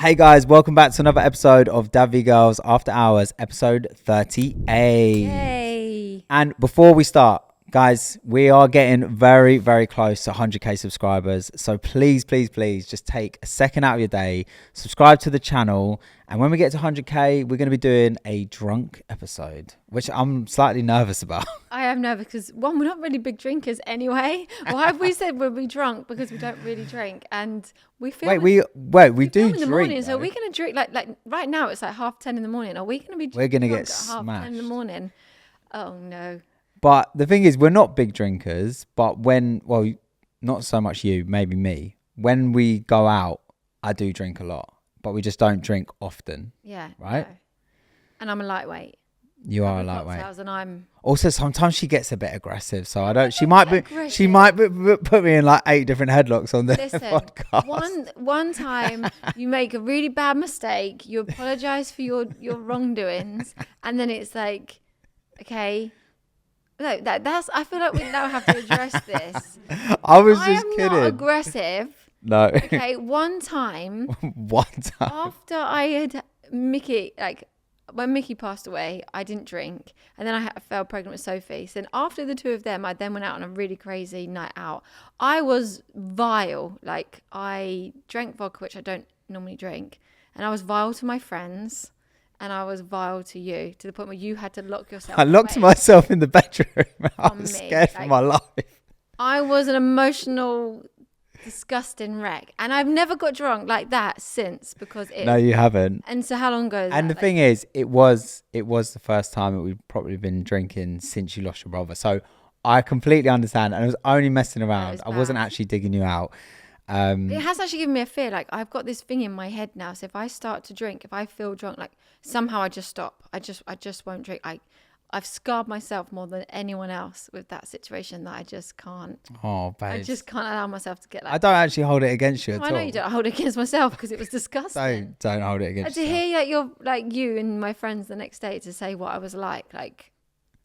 Hey guys, welcome back to another episode of DadVGirls After Hours, episode 38. Yay! And before we start, guys, we are getting very, very close to 100k subscribers. So please, please, please just take a second out of your day, subscribe to the channel. And when we get to 100k, we're going to be doing a drunk episode, which I'm slightly nervous about. I am nervous because, one, we're not really big drinkers anyway. Why have we said we'll be drunk? Because we don't really drink. And we feel we do in the drink. morning, so we're going to drink like right now it's like 10:30 in the morning. Are we going to be We're going to drunk get at 10:30 in the morning? Oh no. But the thing is, we're not big drinkers, but not so much you, maybe me. When we go out, I do drink a lot, but we just don't drink often. Yeah. Right? No. And I'm a lightweight. You are a lightweight. And I'm also, sometimes she gets a bit aggressive, so I don't. She might put me in like 8 different headlocks on the podcast. One time you make a really bad mistake, you apologize for your wrongdoings, and then it's like, okay. No, that's. I feel like we now have to address this. I was just kidding. I'm not aggressive. No. Okay, one time. After I had Mickey, like when Mickey passed away, I didn't drink, and then I fell pregnant with Sophie. So then after the two of them, I then went out on a really crazy night out. I was vile. Like I drank vodka, which I don't normally drink, and I was vile to my friends. And I was vile to you, to the point where you had to lock yourself. I locked myself in the bedroom. I was scared for my life. I was an emotional, disgusting wreck. And I've never got drunk like that since because it... No, you haven't. And so how long ago is that? And the thing is, it was the first time that we've probably been drinking since you lost your brother. So I completely understand. And I was only messing around. I wasn't actually digging you out. It has actually given me a fear. Like I've got this thing in my head now. So if I start to drink, if I feel drunk, like somehow I just stop. I just won't drink. I've scarred myself more than anyone else with that situation that I just can't. Oh, babe. I just can't allow myself to get like. I don't actually hold it against you at all. I know you don't. I hold it against myself because it was disgusting. Don't hold it against you. To hear you and my friends the next day to say what I was like.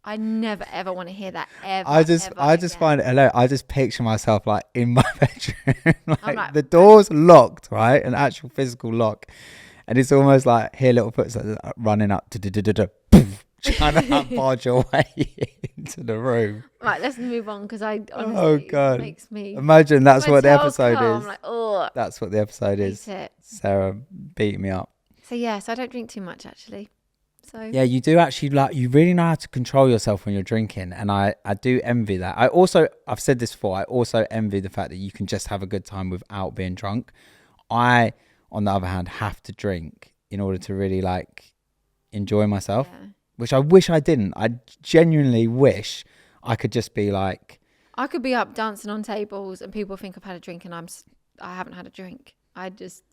I never ever want to hear that ever. I just find it hilarious. I just picture myself like in my bedroom, like the door's locked, right? An actual physical lock, and it's almost like hear little footsteps running up, trying to like barge your way into the room. Right, let's move on because I honestly it makes me imagine that's what the episode is. I'm like, oh, that's what the episode is. Sarah beat me up. So I don't drink too much actually. So. Yeah, you do actually you really know how to control yourself when you're drinking. And I do envy that. I've said this before, I also envy the fact that you can just have a good time without being drunk. I, on the other hand, have to drink in order to really like enjoy myself, which I wish I didn't. I genuinely wish I could just be like. I could be up dancing on tables and people think I've had a drink and I haven't had a drink. I just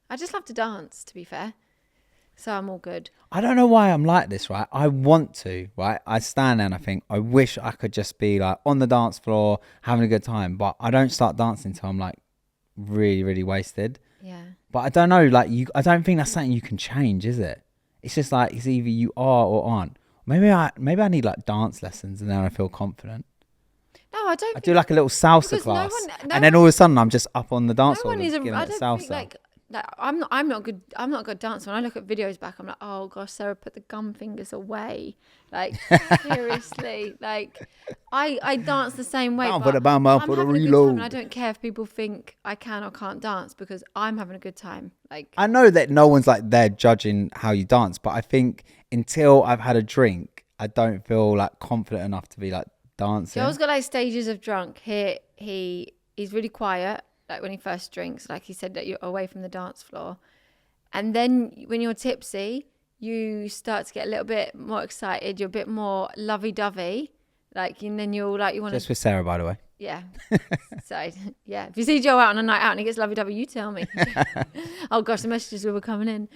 love to dance, to be fair. So I'm all good. I don't know why I'm like this, right? I want to, right? I stand there and I think, I wish I could just be like on the dance floor, having a good time. But I don't start dancing until I'm like really, really wasted. Yeah. But I don't know, like I don't think that's something you can change, is it? It's just like, it's either you are or aren't. Maybe I need like dance lessons and then I feel confident. No, I don't. I do like a little salsa class. And then all of a sudden I'm just up on the dance floor. I'm not a good dancer. When I look at videos back, I'm like, oh gosh, Sarah put the gum fingers away. Like seriously, like I dance the same way. I'm having a good time, and I don't care if people think I can or can't dance because I'm having a good time. Like I know that no one's like there judging how you dance, but I think until I've had a drink, I don't feel like confident enough to be like dancing. Joel's got like stages of drunk. He's really quiet. Like when he first drinks, like he said that you're away from the dance floor. And then when you're tipsy, you start to get a little bit more excited. You're a bit more lovey-dovey. Like, and then you're like, you want to... Just with Sarah, by the way. Yeah. So, yeah. If you see Joe out on a night out and he gets lovey-dovey, you tell me. Oh gosh, the messages were coming in.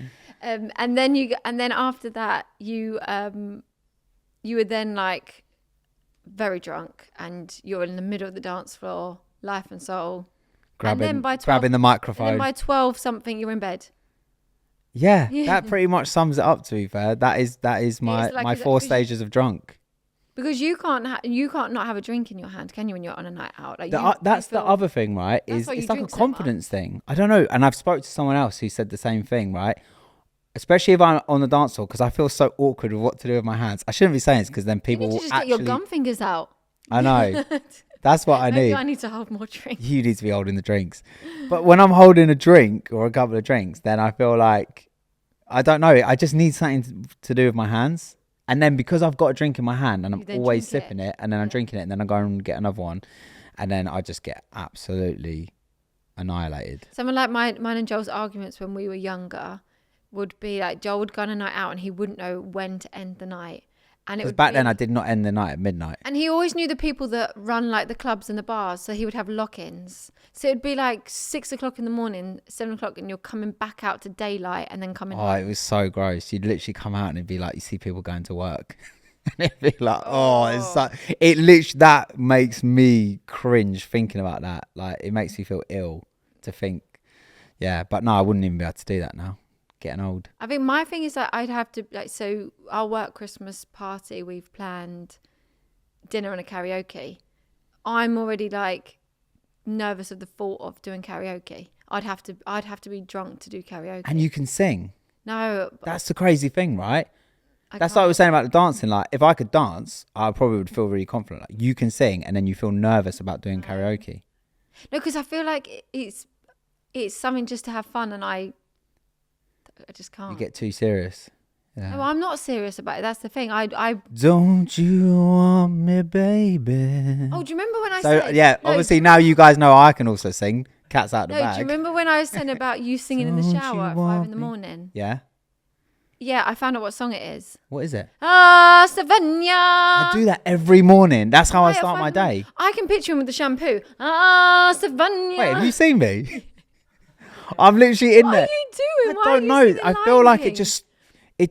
And then after that, you were then like very drunk and you're in the middle of the dance floor, life and soul. Grabbing the microphone. And then by 12 something, you're in bed. Yeah, that pretty much sums it up, to be fair. That is my 4 stages of drunk. Because you can't not have a drink in your hand, can you, when you're on a night out? Like That's the other thing, right? Is it's like a confidence thing. I don't know. And I've spoke to someone else who said the same thing, right? Especially if I'm on the dance floor, because I feel so awkward with what to do with my hands. I shouldn't be saying this because then people will get your gum fingers out. I know. That's what I need. Maybe I need to hold more drinks. You need to be holding the drinks. But when I'm holding a drink or a couple of drinks, then I feel like, I don't know, I just need something to do with my hands. And then because I've got a drink in my hand and I'm always sipping it and then I'm drinking it and then I go and get another one and then I just get absolutely annihilated. Someone like mine and Joel's arguments when we were younger would be like, Joel would go on a night out and he wouldn't know when to end the night. And it was back then I did not end the night at midnight. And he always knew the people that run like the clubs and the bars, so he would have lock-ins. So it'd be like 6 o'clock in the morning, 7 o'clock, and you're coming back out to daylight and then coming home. It was so gross. You'd literally come out and it'd be like, you see people going to work. And it'd be like, it's like, it literally, that makes me cringe thinking about that. Like, it makes me feel ill to think, but no, I wouldn't even be able to do that now. Getting old. I think my thing is that I'd have to, like, so our work Christmas party, we've planned dinner and a karaoke. I'm already like nervous of the thought of doing karaoke. I'd have to be drunk to do karaoke. And you can sing. No. That's the crazy thing, right? That's what I was saying about the dancing. Like, if I could dance, I probably would feel really confident. Like, you can sing and then you feel nervous about doing karaoke. No, because I feel like it's something just to have fun, and I just can't. You get too serious. Yeah. No, I'm not serious about it. That's the thing. I Don't you want me, baby? Oh, do you remember when I said? Yeah, obviously now you guys know I can also sing. Cat's out the bag. Do you remember when I was saying about you singing in the shower at 5 a.m? Yeah. Yeah, I found out what song it is. What is it? Savannah. I do that every morning. That's how I start my day. I can picture him with the shampoo. Savannah. Wait, have you seen me? I'm literally in there. What are you doing? I don't know. I feel like it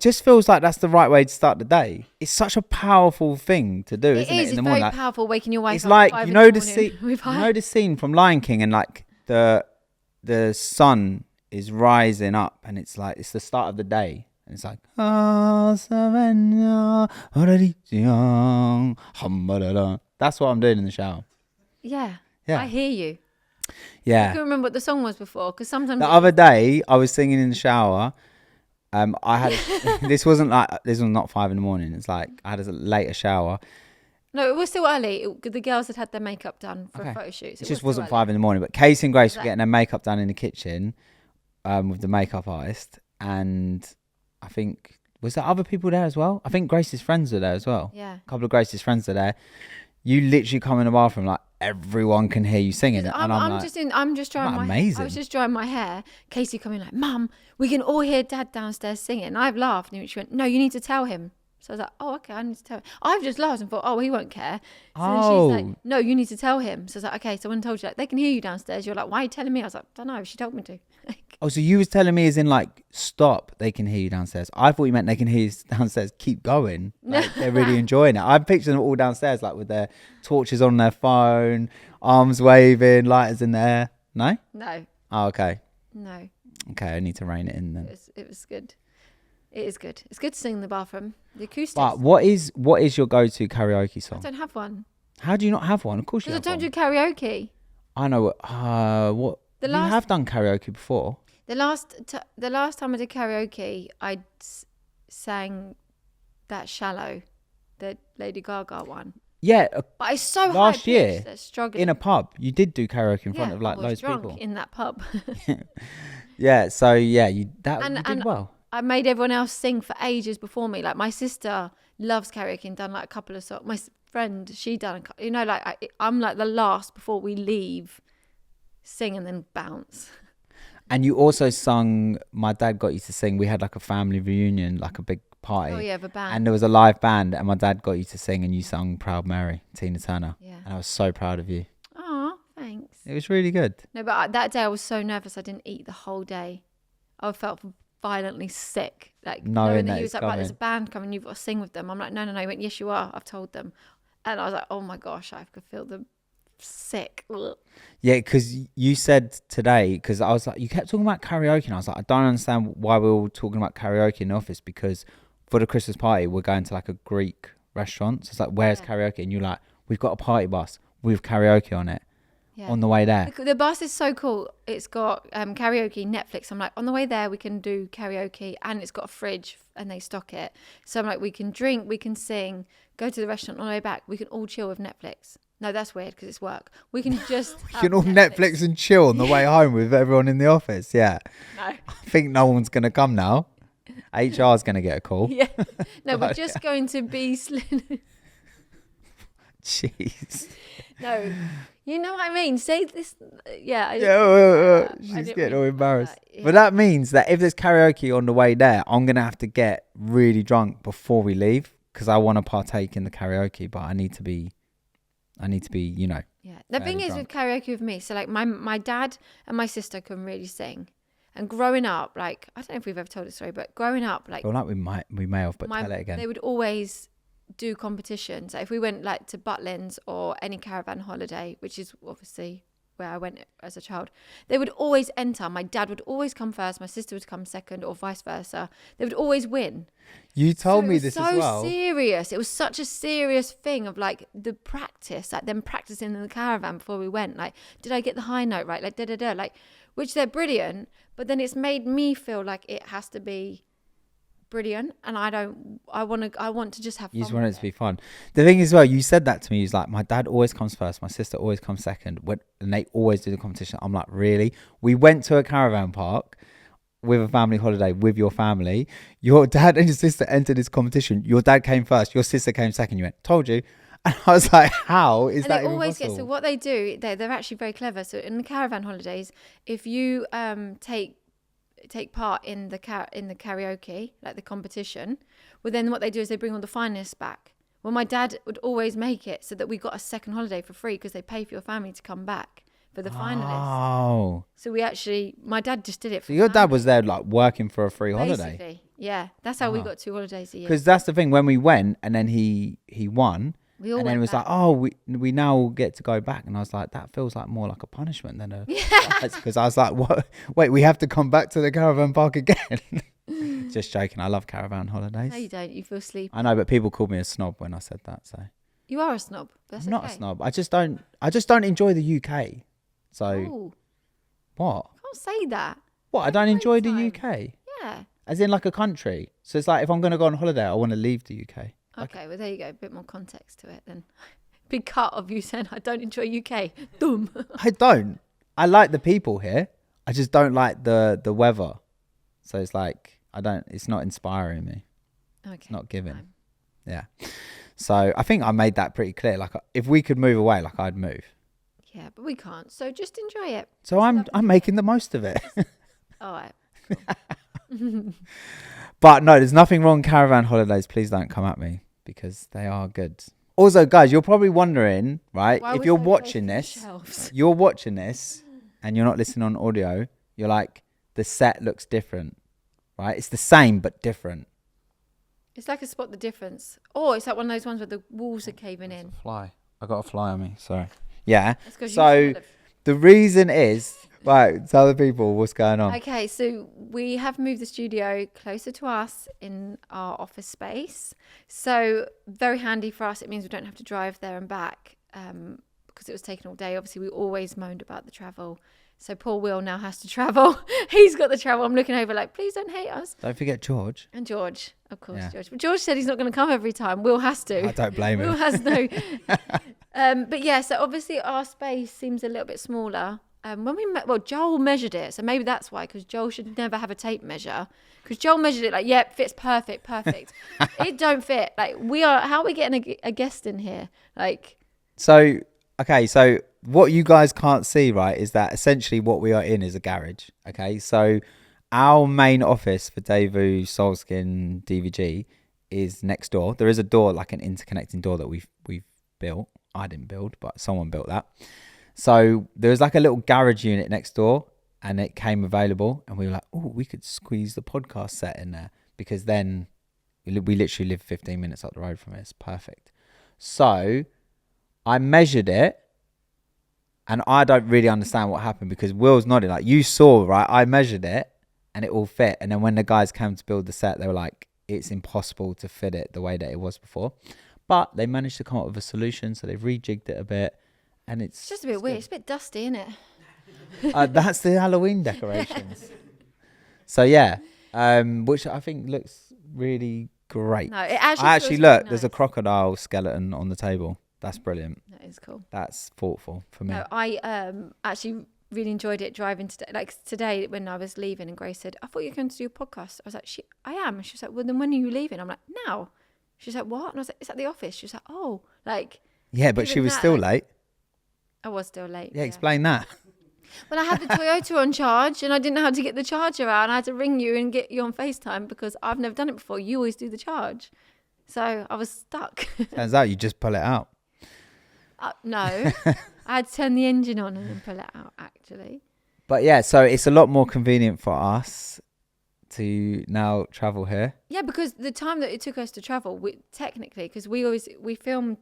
just feels like that's the right way to start the day. It's such a powerful thing to do, isn't it? In the morning, it's very powerful waking your wife it's up. It's like, at 5 you know the the scene from Lion King, and like the sun is rising up, and it's like it's the start of the day, and it's like that's what I'm doing in the shower. Yeah. I hear you. Yeah. I couldn't remember what the song was before, because sometimes the other day I was singing in the shower. I had this was not 5 a.m. It's like I had a later shower. No, it was still early. The girls had their makeup done for a photo shoot. So it just wasn't 5 a.m. But Casey and Grace were getting their makeup done in the kitchen with the makeup artist, and I think was there other people there as well? I think Grace's friends were there as well. Yeah, a couple of Grace's friends were there. You literally come in the bathroom like everyone can hear you singing it, and I'm just drying my hair. I was just drying my hair. Casey coming like, "Mum, we can all hear Dad downstairs singing." And I've laughed, and she went, "No, you need to tell him." So I was like, "Oh, okay, I need to tell him." I've just laughed and thought, "Oh, he won't care." So then she's like, "No, you need to tell him." So I was like, "Okay." So when I told you, like, they can hear you downstairs, you're like, "Why are you telling me?" I was like, "Don't know. She told me to." So you was telling me as in like, stop, they can hear you downstairs. I thought you meant they can hear you downstairs, keep going. Like, they're really enjoying it. I picture them all downstairs, like with their torches on their phone, arms waving, lighters in there. No? No. Oh, okay. No. Okay, I need to rein it in then. It was good. It is good. It's good to sing in the bathroom. The acoustics. But what is your go-to karaoke song? I don't have one. How do you not have one? Of course you have one. Because I don't do karaoke. I know what. You have done karaoke before. The last time I did karaoke, I sang that Shallow, the Lady Gaga one. Yeah, but it's so last year they're struggling. In a pub. You did do karaoke in front of like loads of people in that pub. Yeah, so yeah, you did well. I made everyone else sing for ages before me. Like my sister loves karaoke and done like a couple of songs. My friend, she done, I'm like the last before we leave, sing and then bounce. And you also sung, my dad got you to sing, we had like a family reunion, like a big party. Oh yeah, the band. And there was a live band and my dad got you to sing and you sung Proud Mary, Tina Turner. Yeah. And I was so proud of you. Oh, thanks. It was really good. No, but that day I was so nervous I didn't eat the whole day. I felt violently sick. Like knowing that he was like, right, there's a band coming, you've got to sing with them. I'm like, no. He went, yes, you are. I've told them. And I was like, oh my gosh, I could feel them sick. Ugh. Yeah, because you said today, because I was like, you kept talking about karaoke, and I was like, I don't understand why we're all talking about karaoke in the office, because for the Christmas party, we're going to like a Greek restaurants. It's like, where's karaoke? And you're like, we've got a party bus with karaoke on it on the way there. The bus is so cool. It's got karaoke, Netflix. I'm like, on the way there, we can do karaoke, and it's got a fridge and they stock it. So I'm like, we can drink, we can sing, go to the restaurant on the way back. We can all chill with Netflix. No, that's weird because it's work. We can just you can all Netflix and chill on the way home with everyone in the office. Yeah. No. I think no one's going to come now. HR's going to get a call. Yeah. No, we're just going to be... Jeez. No. You know what I mean? Say this... Yeah. She's getting all embarrassed. But that means that if there's karaoke on the way there, I'm going to have to get really drunk before we leave because I want to partake in the karaoke, but I need to be, you know. Yeah. The thing is with karaoke with me, so like my dad and my sister can really sing. And growing up, like, I don't know if we've ever told this story, but growing up, like... I feel like we may have, but tell it again. They would always do competitions. Like if we went like to Butlins or any caravan holiday, which is obviously where I went as a child, they would always enter. My dad would always come first, my sister would come second, or vice versa. They would always win. You told me this as well. So serious. It was such a serious thing of like the practice, like them practicing in the caravan before we went. Like, did I get the high note right? Like like, which they're brilliant, but then it's made me feel like it has to be brilliant, and I want to just have fun. You just want it to be fun. The thing is, well, you said that to me. He's like, my dad always comes first, my sister always comes second, and they always do the competition. I'm like, really? We went to a caravan park with a family holiday with your family. Your dad and your sister entered this competition. Your dad came first, your sister came second. You went, told you. And I was like, how is that even possible? So what they do, they're actually very clever. So in the caravan holidays, if you take part in the karaoke, like the competition, well then what they do is they bring all the finalists back. Well, my dad would always make it so that we got a second holiday for free because they pay for your family to come back for the finalists. Oh. So my dad just did it for So your dad was there like working for a free holiday? Basically, yeah. That's how we got 2 holidays a year. Because that's the thing, when we went and then he won, and then it was back. like, oh, we now get to go back. And I was like, that feels like more like a punishment than a... Because I was like, what? Wait, we have to come back to the caravan park again? Just joking. I love caravan holidays. No, you don't. You feel sleepy. I know, but people called me a snob when I said that. So you are a snob. That's I'm not a snob. I just don't enjoy the UK. So what? I can't say that. What? I don't enjoy the UK? Yeah. As in like a country. So it's like if I'm going to go on holiday, I want to leave the UK. Okay, well, there you go. A bit more context to it then. Big cut of you saying, I don't enjoy UK. Dumb. I don't. I like the people here. I just don't like the weather. So it's like, it's not inspiring me. Okay. It's not giving. Fine. Yeah. So I think I made that pretty clear. Like if we could move away, like I'd move. Yeah, but we can't. So just enjoy it. So I'm making the most of it. All right. But no, there's nothing wrong with caravan holidays. Please don't come at me because they are good. Also, guys, you're probably wondering, right? If you're watching this and you're not listening on audio, you're like, the set looks different, right? It's the same, but different. It's like a spot the difference. Or it's like one of those ones where the walls are caving in. Fly. I got a fly on me. Sorry. Yeah. So the reason is... Right, tell the people what's going on. Okay, so we have moved the studio closer to us in our office space. So very handy for us. It means we don't have to drive there and back because it was taking all day. Obviously, we always moaned about the travel. So poor Will now has to travel. He's got the travel. I'm looking over like, please don't hate us. Don't forget George. And George, of course, yeah. George. But George said he's not going to come every time. Will has to. I don't blame him. Will has no. But yeah, so obviously our space seems a little bit smaller. When we met, well, Joel measured it, so maybe that's why, because Joel should never have a tape measure. Because Joel measured it like, yep, fits perfect. It don't fit. Like how are we getting a guest in here? Like, so what you guys can't see, right, is that essentially what we are in is a garage. Okay, so our main office for Daewoo, Solskin, DVG is next door. There is a door, like an interconnecting door that we've built. I didn't build, but someone built that. So there was like a little garage unit next door and it came available and we were like, oh, we could squeeze the podcast set in there because then we literally live 15 minutes up the road from it. It's perfect. So I measured it and I don't really understand what happened because Will's nodding. Like you saw, right? I measured it and it all fit. And then when the guys came to build the set, they were like, it's impossible to fit it the way that it was before. But they managed to come up with a solution, so they've rejigged it a bit, and It's just a bit weird. It's a bit dusty, isn't it? that's the Halloween decorations. So yeah, which I think looks really great. No, it actually. I actually feels look. really There's a nice. crocodile skeleton on the table. That's brilliant. That is cool. That's thoughtful for me. No, I actually really enjoyed it driving today. Like today when I was leaving, and Grace said, "I thought you were going to do a podcast." I was like, "I am." And she was like, "Well, then when are you leaving?" I'm like, "Now." She's like, "What?" And I was like, "It's at the office." She was like, "Oh, like." Yeah, but she was still late. I was still late. Yeah, explain that. Well, I had the Toyota on charge, and I didn't know how to get the charger out, and I had to ring you and get you on FaceTime because I've never done it before. You always do the charge, so I was stuck. Turns out you just pull it out. No, I had to turn the engine on and then pull it out. Actually. But yeah, so it's a lot more convenient for us to now travel here. Yeah, because the time that it took us to travel, technically, because we film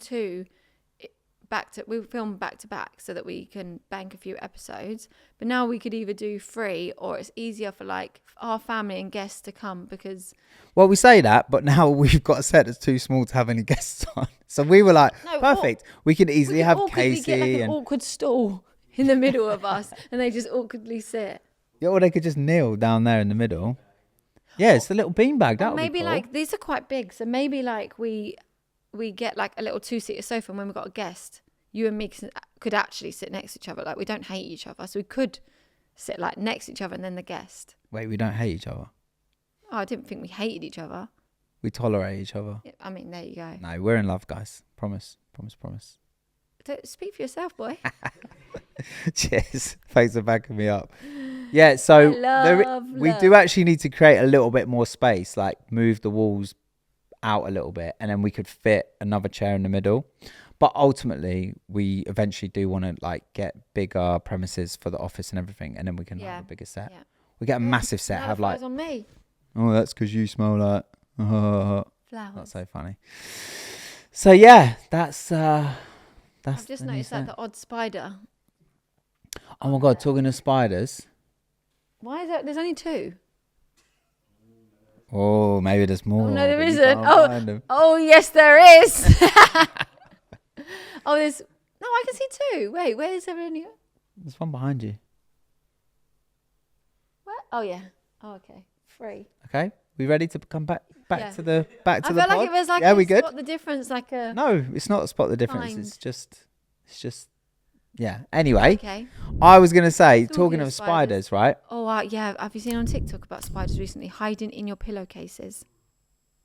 we film back to back so that we can bank a few episodes. But now we could either do 3 or it's easier for like our family and guests to come because. Well, we say that, but now we've got a set that's too small to have any guests on. So we were like, perfect. We could easily have Casey get like an and awkward stool in the middle of us, and they just awkwardly sit. yeah, or they could just kneel down there in the middle. Yeah, it's a little beanbag. That would be Maybe cool. like these are quite big, so maybe like we get like a little 2-seater sofa, and when we've got a guest, you and me could actually sit next to each other. Like we don't hate each other, so we could sit like next to each other and then the guest. Wait, we don't hate each other. Oh, I didn't think we hated each other. We tolerate each other. I mean, there you go. No, we're in love, guys. Promise. Don't speak for yourself, boy. Cheers. Thanks for backing me up. Yeah, so we do actually need to create a little bit more space, like move the walls out a little bit, and then we could fit another chair in the middle. But ultimately, we eventually do want to like get bigger premises for the office and everything, and then we can have a bigger set. Yeah. We get a massive set. Have like on me. Oh, that's because you smell like flowers. That's so funny. So yeah, that's. I've just noticed that the odd spider. Oh my god! Talking of spiders. Why is that? There's only 2. Oh, maybe there's more. Oh no, there isn't. Oh yes, there is. Oh, there's. No, I can see 2. Wait, where is there any? There's one behind you. What? Oh yeah. Oh okay. 3. Okay, we ready to come back to the pod? I felt like it was like we good? Spot the difference, like a. No, it's not a spot the difference. Find. It's just. Yeah. Anyway, Okay. I was gonna say, talking of spiders, right? Oh yeah. Have you seen on TikTok about spiders recently hiding in your pillowcases?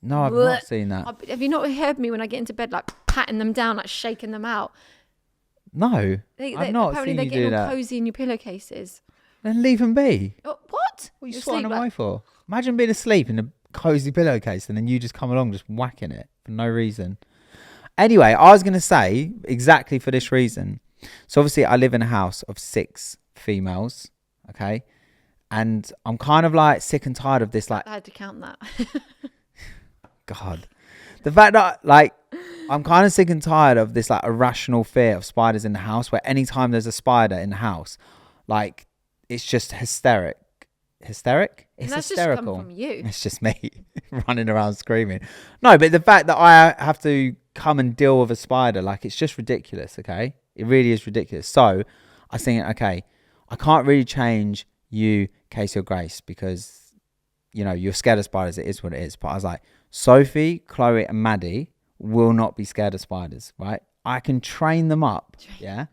No, I've not seen that. Have you not heard me when I get into bed, like patting them down, like shaking them out? No, I've not apparently seen they're you getting do all that. cozy in your pillowcases. Then leave them be. What? What are you swatting away for? Imagine being asleep in a cozy pillowcase and then you just come along just whacking it for no reason. Anyway, I was going to say exactly for this reason. So obviously I live in a house of 6 females, okay? And I'm kind of like sick and tired of this. Like I had to count that. God. The fact that like I'm kind of sick and tired of this like irrational fear of spiders in the house where anytime there's a spider in the house, like it's just hysteric. Hysteric? It's that's hysterical. Just come from you. It's just me running around screaming. No, but the fact that I have to come and deal with a spider, like it's just ridiculous, okay? It really is ridiculous. So I was thinking, okay, I can't really change you, Casey or Grace, because, you know, you're scared of spiders. It is what it is. But I was like, Sophie, Chloe and Maddie will not be scared of spiders, right? I can train them up, yeah?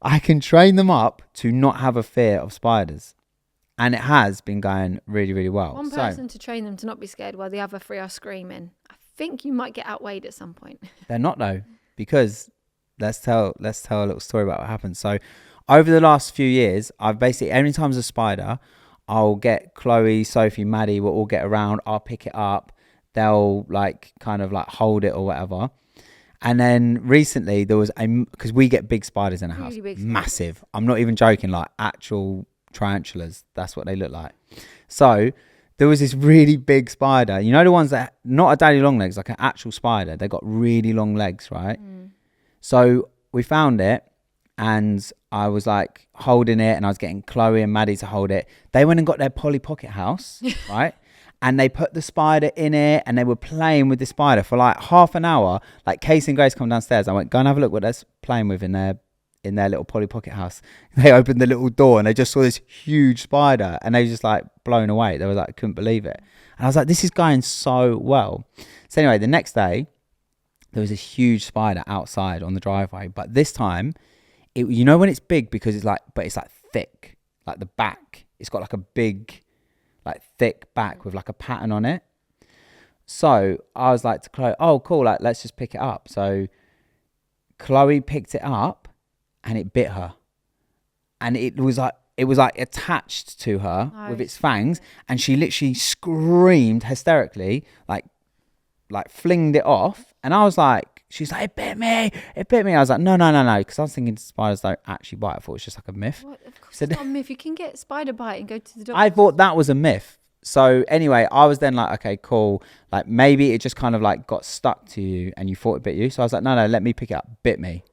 I can train them up to not have a fear of spiders. And it has been going really, really well. One person to train them to not be scared while the other 3 are screaming. I think you might get outweighed at some point. They're not though, because let's tell a little story about what happened. So over the last few years, I've basically, every time there's a spider, I'll get Chloe, Sophie, Maddie, we'll all get around, I'll pick it up, they'll like kind of like hold it or whatever. And then recently there was because we get big spiders in the house, massive. I'm not even joking, like actual tarantulas. That's what they look like. So there was this really big spider. You know the ones that, not a daddy long legs, like an actual spider. They got really long legs, right? So we found it and I was like holding it and I was getting Chloe and Maddie to hold it. They went and got their Polly Pocket house, right? and they put the spider in it, and they were playing with the spider for like half an hour. Like Casey and Grace come downstairs. I went, go and have a look what they're playing with in their little Polly Pocket house. They opened the little door and they just saw this huge spider, and they were just like blown away. They were like, couldn't believe it. And I was like, this is going so well. So anyway, the next day there was this huge spider outside on the driveway, but this time you know when it's big because it's like thick, like the back, it's got like a big, like thick back with like a pattern on it. So I was like to Chloe, oh cool, like let's just pick it up. So Chloe picked it up and it bit her, and it was like attached to her with its fangs, and she literally screamed hysterically, like flinged it off. And I was like, she's like, it bit me. I was like, no, because I was thinking spiders don't actually bite. I thought it was just like a myth. What? Of course it's not a myth. You can get spider bite and go to the doctor. I thought that was a myth. So anyway, I was then like, okay, cool. Like maybe it just kind of like got stuck to you and you thought it bit you. So I was like, no, let me pick it up. Bit me.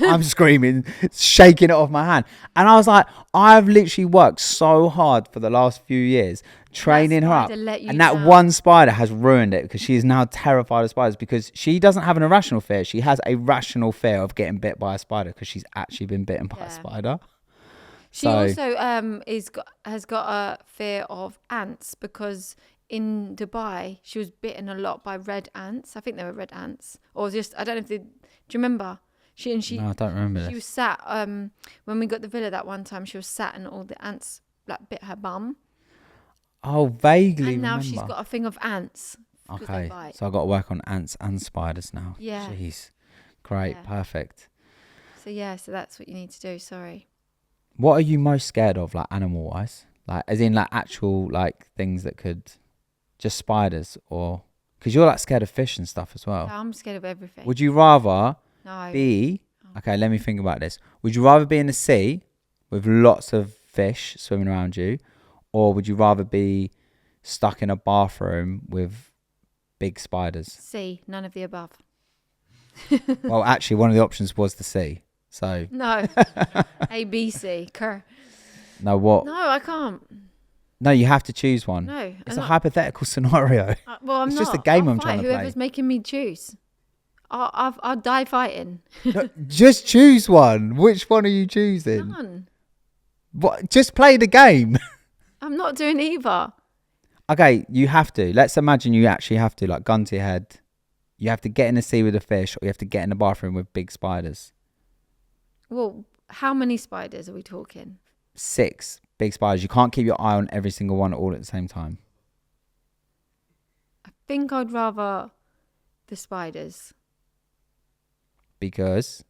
I'm screaming, shaking it off my hand. And I was like, I've literally worked so hard for the last few years training her up. And that one spider has ruined it, because she is now terrified of spiders, because she doesn't have an irrational fear. She has a rational fear of getting bit by a spider, because she's actually been bitten by a spider. She also has got a fear of ants, because in Dubai she was bitten a lot by red ants. I think they were red ants, or just, I don't know if they. Do you remember? No, I don't remember. She was sat when we got the villa that one time. She was sat and all the ants like bit her bum. Oh, vaguely. And now remember. she's got a thing of ants. Okay, so I got to work on ants and spiders now. Yeah. Jeez, great, yeah. Perfect. So that's what you need to do. Sorry. What are you most scared of, like animal wise, like as in like actual like things that could, just spiders, or because you're like scared of fish and stuff as well? I'm scared of everything. Would you rather? No. Okay, let me think about this. Would you rather be in the sea with lots of fish swimming around you, or would you rather be stuck in a bathroom with big spiders? Sea, none of the above. Well, actually, one of the options was the sea. So no, A, B, C. No, what? No, I can't. No, you have to choose one. No, it's a hypothetical scenario. Well, I'm it's not. just a game I'll I'm trying to play. Whoever's making me choose. I'll die fighting. No, just choose one. Which one are you choosing? None. What? Just play the game. I'm not doing either. Okay, you have to. Let's imagine you actually have to, like, gun to your head. You have to get in the sea with a fish, or you have to get in the bathroom with big spiders. Well, how many spiders are we talking? 6 big spiders. You can't keep your eye on every single one all at the same time. I think I'd rather the spiders. Because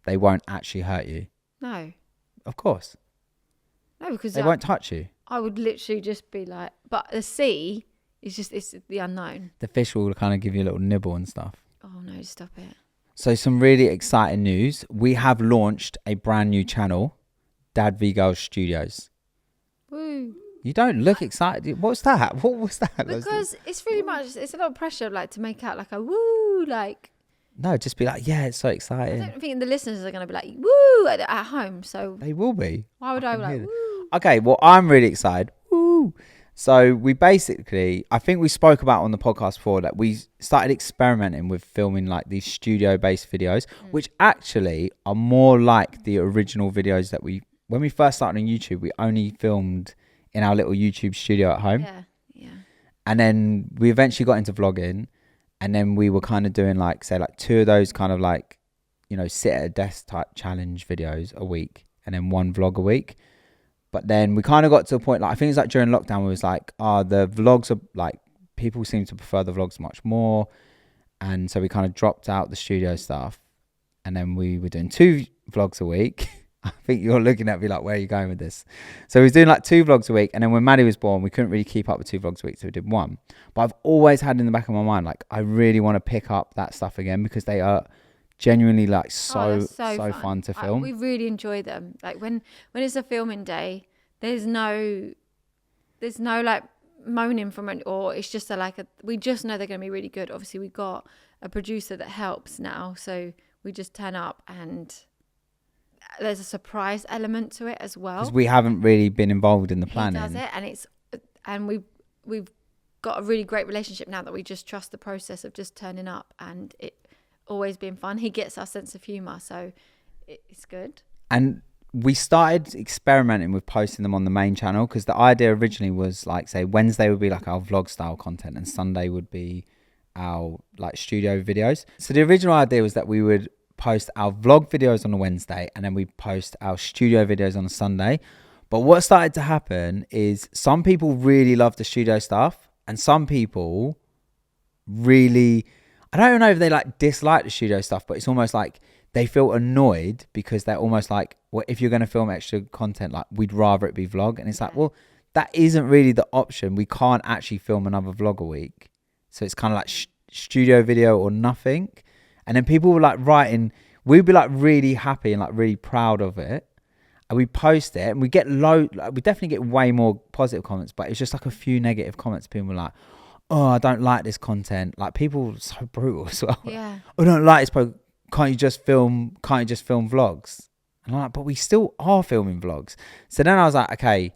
they won't actually hurt you. No. Of course. No, because they won't touch you. I would literally just be like, but the sea is just, it's the unknown. The fish will kind of give you a little nibble and stuff. Oh no, stop it. So some really exciting news. We have launched a brand new channel, DadVGirls Studios. Woo. You don't look excited. What's that? What was that? Because it's really much, it's a lot of pressure, like, to make out like a woo, like. No, just be like, yeah, it's so exciting. I don't think the listeners are going to be like, woo, at home. So they will be. Why would I be like, woo? Okay, well, I'm really excited. Woo. So we basically, I think we spoke about on the podcast before that we started experimenting with filming like these studio-based videos, which actually are more like the original videos that when we first started on YouTube, we only filmed in our little YouTube studio at home. Yeah. And then we eventually got into vlogging. And then we were kind of doing like, say, like 2 of those kind of like, you know, sit at a desk type challenge videos a week, and then 1 vlog a week. But then we kind of got to a point, like, I think it's like during lockdown, we was like, the vlogs are like, people seem to prefer the vlogs much more. And so we kind of dropped out the studio stuff. And then we were doing 2 vlogs a week. I think you're looking at me like, where are you going with this? So we was doing like 2 vlogs a week. And then when Maddie was born, we couldn't really keep up with 2 vlogs a week. So we did 1. But I've always had in the back of my mind, like, I really want to pick up that stuff again, because they are genuinely like so fun to film. We really enjoy them. Like when it's a filming day, there's no like moaning from it, or it's just we just know they're going to be really good. Obviously we got a producer that helps now. So we just turn up, and there's a surprise element to it as well. Because we haven't really been involved in the planning. He does it, and we've got a really great relationship now that we just trust the process of just turning up and it always being fun. He gets our sense of humour, so it's good. And we started experimenting with posting them on the main channel, because the idea originally was like, say, Wednesday would be like our vlog style content and Sunday would be our like studio videos. So the original idea was that we would post our vlog videos on a Wednesday and then we post our studio videos on a Sunday. But what started to happen is some people really love the studio stuff and some people really, I don't know if they like dislike the studio stuff, but it's almost like they feel annoyed because they're almost like, well, if you're going to film extra content, like we'd rather it be vlog. And it's like, well, that isn't really the option. We can't actually film another vlog a week. So it's kind of like studio video or nothing. And then people were like writing, we'd be like really happy and like really proud of it. And we post it and we get we definitely get way more positive comments, but it's just like a few negative comments. People were like, oh, I don't like this content. Like people are so brutal as well. Yeah. I don't like this, but can't you just film vlogs? And I'm like, but we still are filming vlogs. So then I was like, okay,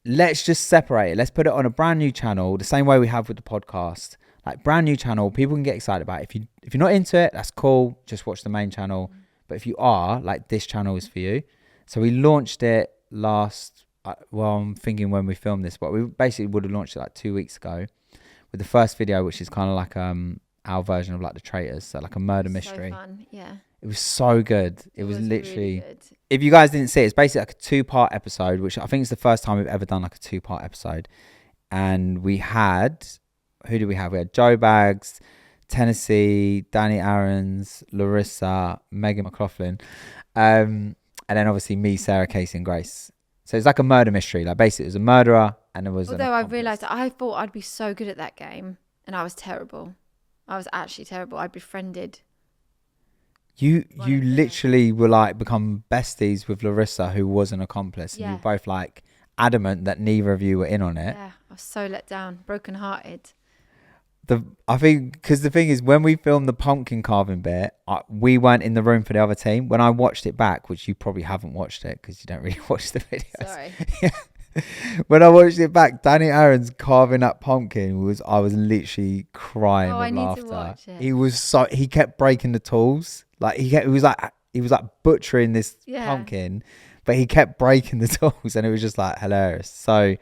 let's just separate it. Let's put it on a brand new channel, the same way we have with the podcast. Like brand new channel, people can get excited about it. If you're not into it, that's cool. Just watch the main channel. But if you are, like this channel is for you. So we launched it I'm thinking when we filmed this, but we basically would have launched it like 2 weeks ago with the first video, which is kind of like our version of like The Traitors. So like a murder mystery. So fun, yeah. It was so good. It was literally, really good. If you guys didn't see it, it's basically like a 2-part episode, which I think is the first time we've ever done like a 2-part episode. And we had, who did we have? We had Joe Bags, Tennessee, Danny Aarons, Larissa, Megan McLaughlin. And then obviously me, Sarah, Casey and Grace. So it's like a murder mystery. Like basically it was a murderer and there was Although I realised I thought I'd be so good at that game and I was terrible. I was actually terrible. I befriended. You literally were like become besties with Larissa, who was an accomplice. And you were both like adamant that neither of you were in on it. Yeah, I was so let down, brokenhearted. I think because the thing is, when we filmed the pumpkin carving bit, we weren't in the room for the other team. When I watched it back, which you probably haven't watched it because you don't really watch the videos. Sorry. When I watched it back, Danny Aaron's carving that pumpkin I was literally crying with laughter. To watch it. He kept breaking the tools. Like he was like butchering this pumpkin, but he kept breaking the tools and it was just like hilarious. So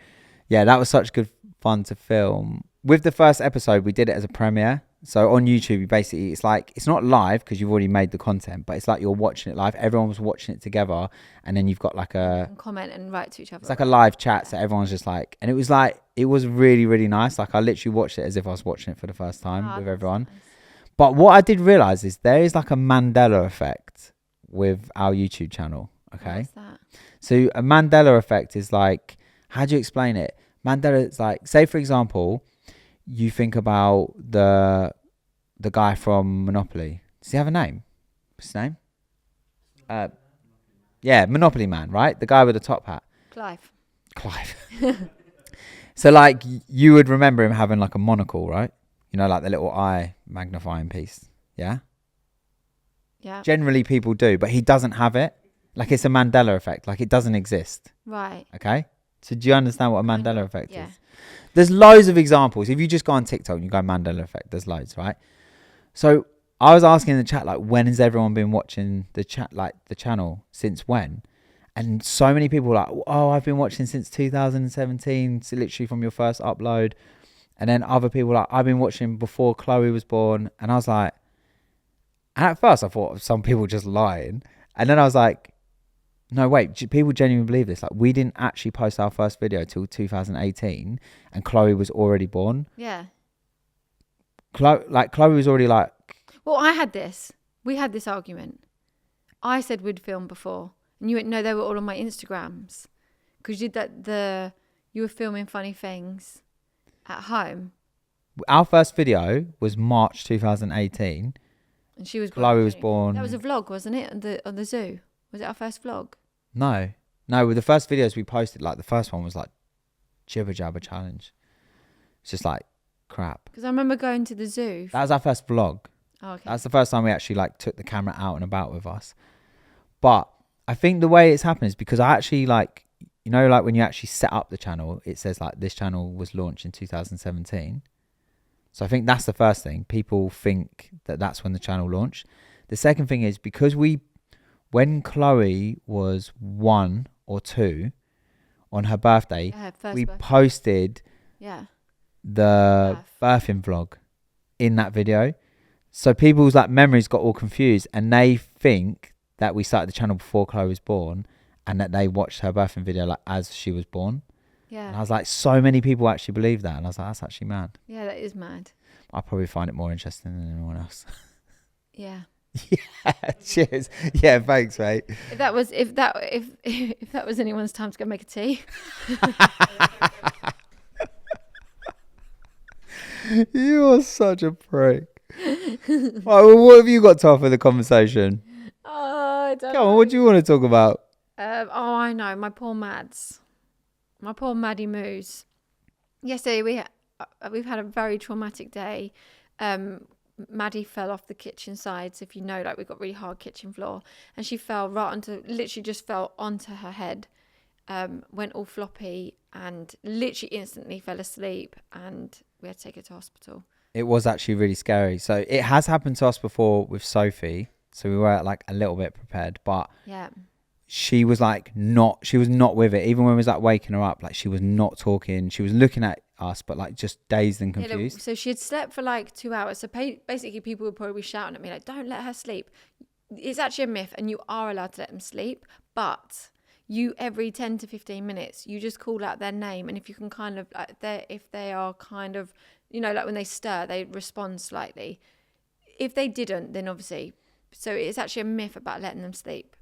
yeah, that was such good fun to film. With the first episode, we did it as a premiere. So on YouTube, basically, it's not live because you've already made the content, but it's like you're watching it live. Everyone was watching it together, and then you've got like comment and write to each other. It's like a live chat, so everyone's just like, and it was really, really nice. Like I literally watched it as if I was watching it for the first time with everyone. Nice. But what I did realize is there is like a Mandela effect with our YouTube channel. Okay. What's that? So a Mandela effect is like, how do you explain it? Mandela is like, say for example, you think about the guy from Monopoly. Does he have a name? What's his name? Yeah, Monopoly Man, right? The guy with the top hat. Clive. So like you would remember him having like a monocle, right? You know, like the little eye magnifying piece. Yeah? Yeah. Generally people do, but he doesn't have it. Like it's a Mandela effect. Like it doesn't exist. Right. Okay? So do you understand what a Mandela effect is? There's loads of examples. If you just go on TikTok and you go Mandela effect, there's loads, right? So I was asking in the chat, like, when has everyone been watching the channel? Since when? And so many people were like, oh, I've been watching since 2017, so literally from your first upload. And then other people were like, I've been watching before Chloe was born. And I was like, and at first I thought some people just lying. And then I was like, no, wait, people genuinely believe this. Like, we didn't actually post our first video till 2018 and Chloe was already born. Yeah. Chloe was already like... Well, we had this argument. I said we'd filmed before. And you went, no, they were all on my Instagrams. Because you did you were filming funny things at home. Our first video was March 2018. And she was Chloe was born... That was a vlog, wasn't it? On the zoo. Was it our first vlog? No, with the first videos we posted, like the first one was like jibber jabber challenge. It's just like crap. Because I remember going to the zoo. That was our first vlog. Oh, okay. That's the first time we actually like took the camera out and about with us. But I think the way it's happened is because I actually like, you know, like when you actually set up the channel, it says like this channel was launched in 2017. So I think that's the first thing. People think that that's when the channel launched. The second thing is because when Chloe was 1 or 2 on her birthday, we posted the birthing vlog in that video. So people's like memories got all confused and they think that we started the channel before Chloe was born and that they watched her birthing video like as she was born. Yeah. And I was like, so many people actually believe that. And I was like, that's actually mad. Yeah, that is mad. I probably find it more interesting than anyone else. Yeah. Yeah, cheers. Yeah, thanks, mate. If that was anyone's time to go make a tea. You are such a prick. Right, well, what have you got to offer the conversation? Oh, I don't know. Come on, what do you want to talk about? I know. My poor Mads. My poor Maddie Moose. Yesterday we've had a very traumatic day. Maddie fell off the kitchen sides. If you know, like we've got really hard kitchen floor, and she fell literally just fell onto her head. Went all floppy and literally instantly fell asleep, and we had to take her to hospital. It was actually really scary. So it has happened to us before with Sophie. So we were like a little bit prepared, but yeah. She was not with it. Even when we was like waking her up, like she was not talking. She was looking at us, but like just dazed and confused. So she had slept for like 2 hours. So basically people would probably be shouting at me like, don't let her sleep. It's actually a myth and you are allowed to let them sleep. But you, every 10 to 15 minutes, you just call out their name. And if you can kind of, like, if they are kind of, you know, like when they stir, they respond slightly. If they didn't, then obviously, so it's actually a myth about letting them sleep.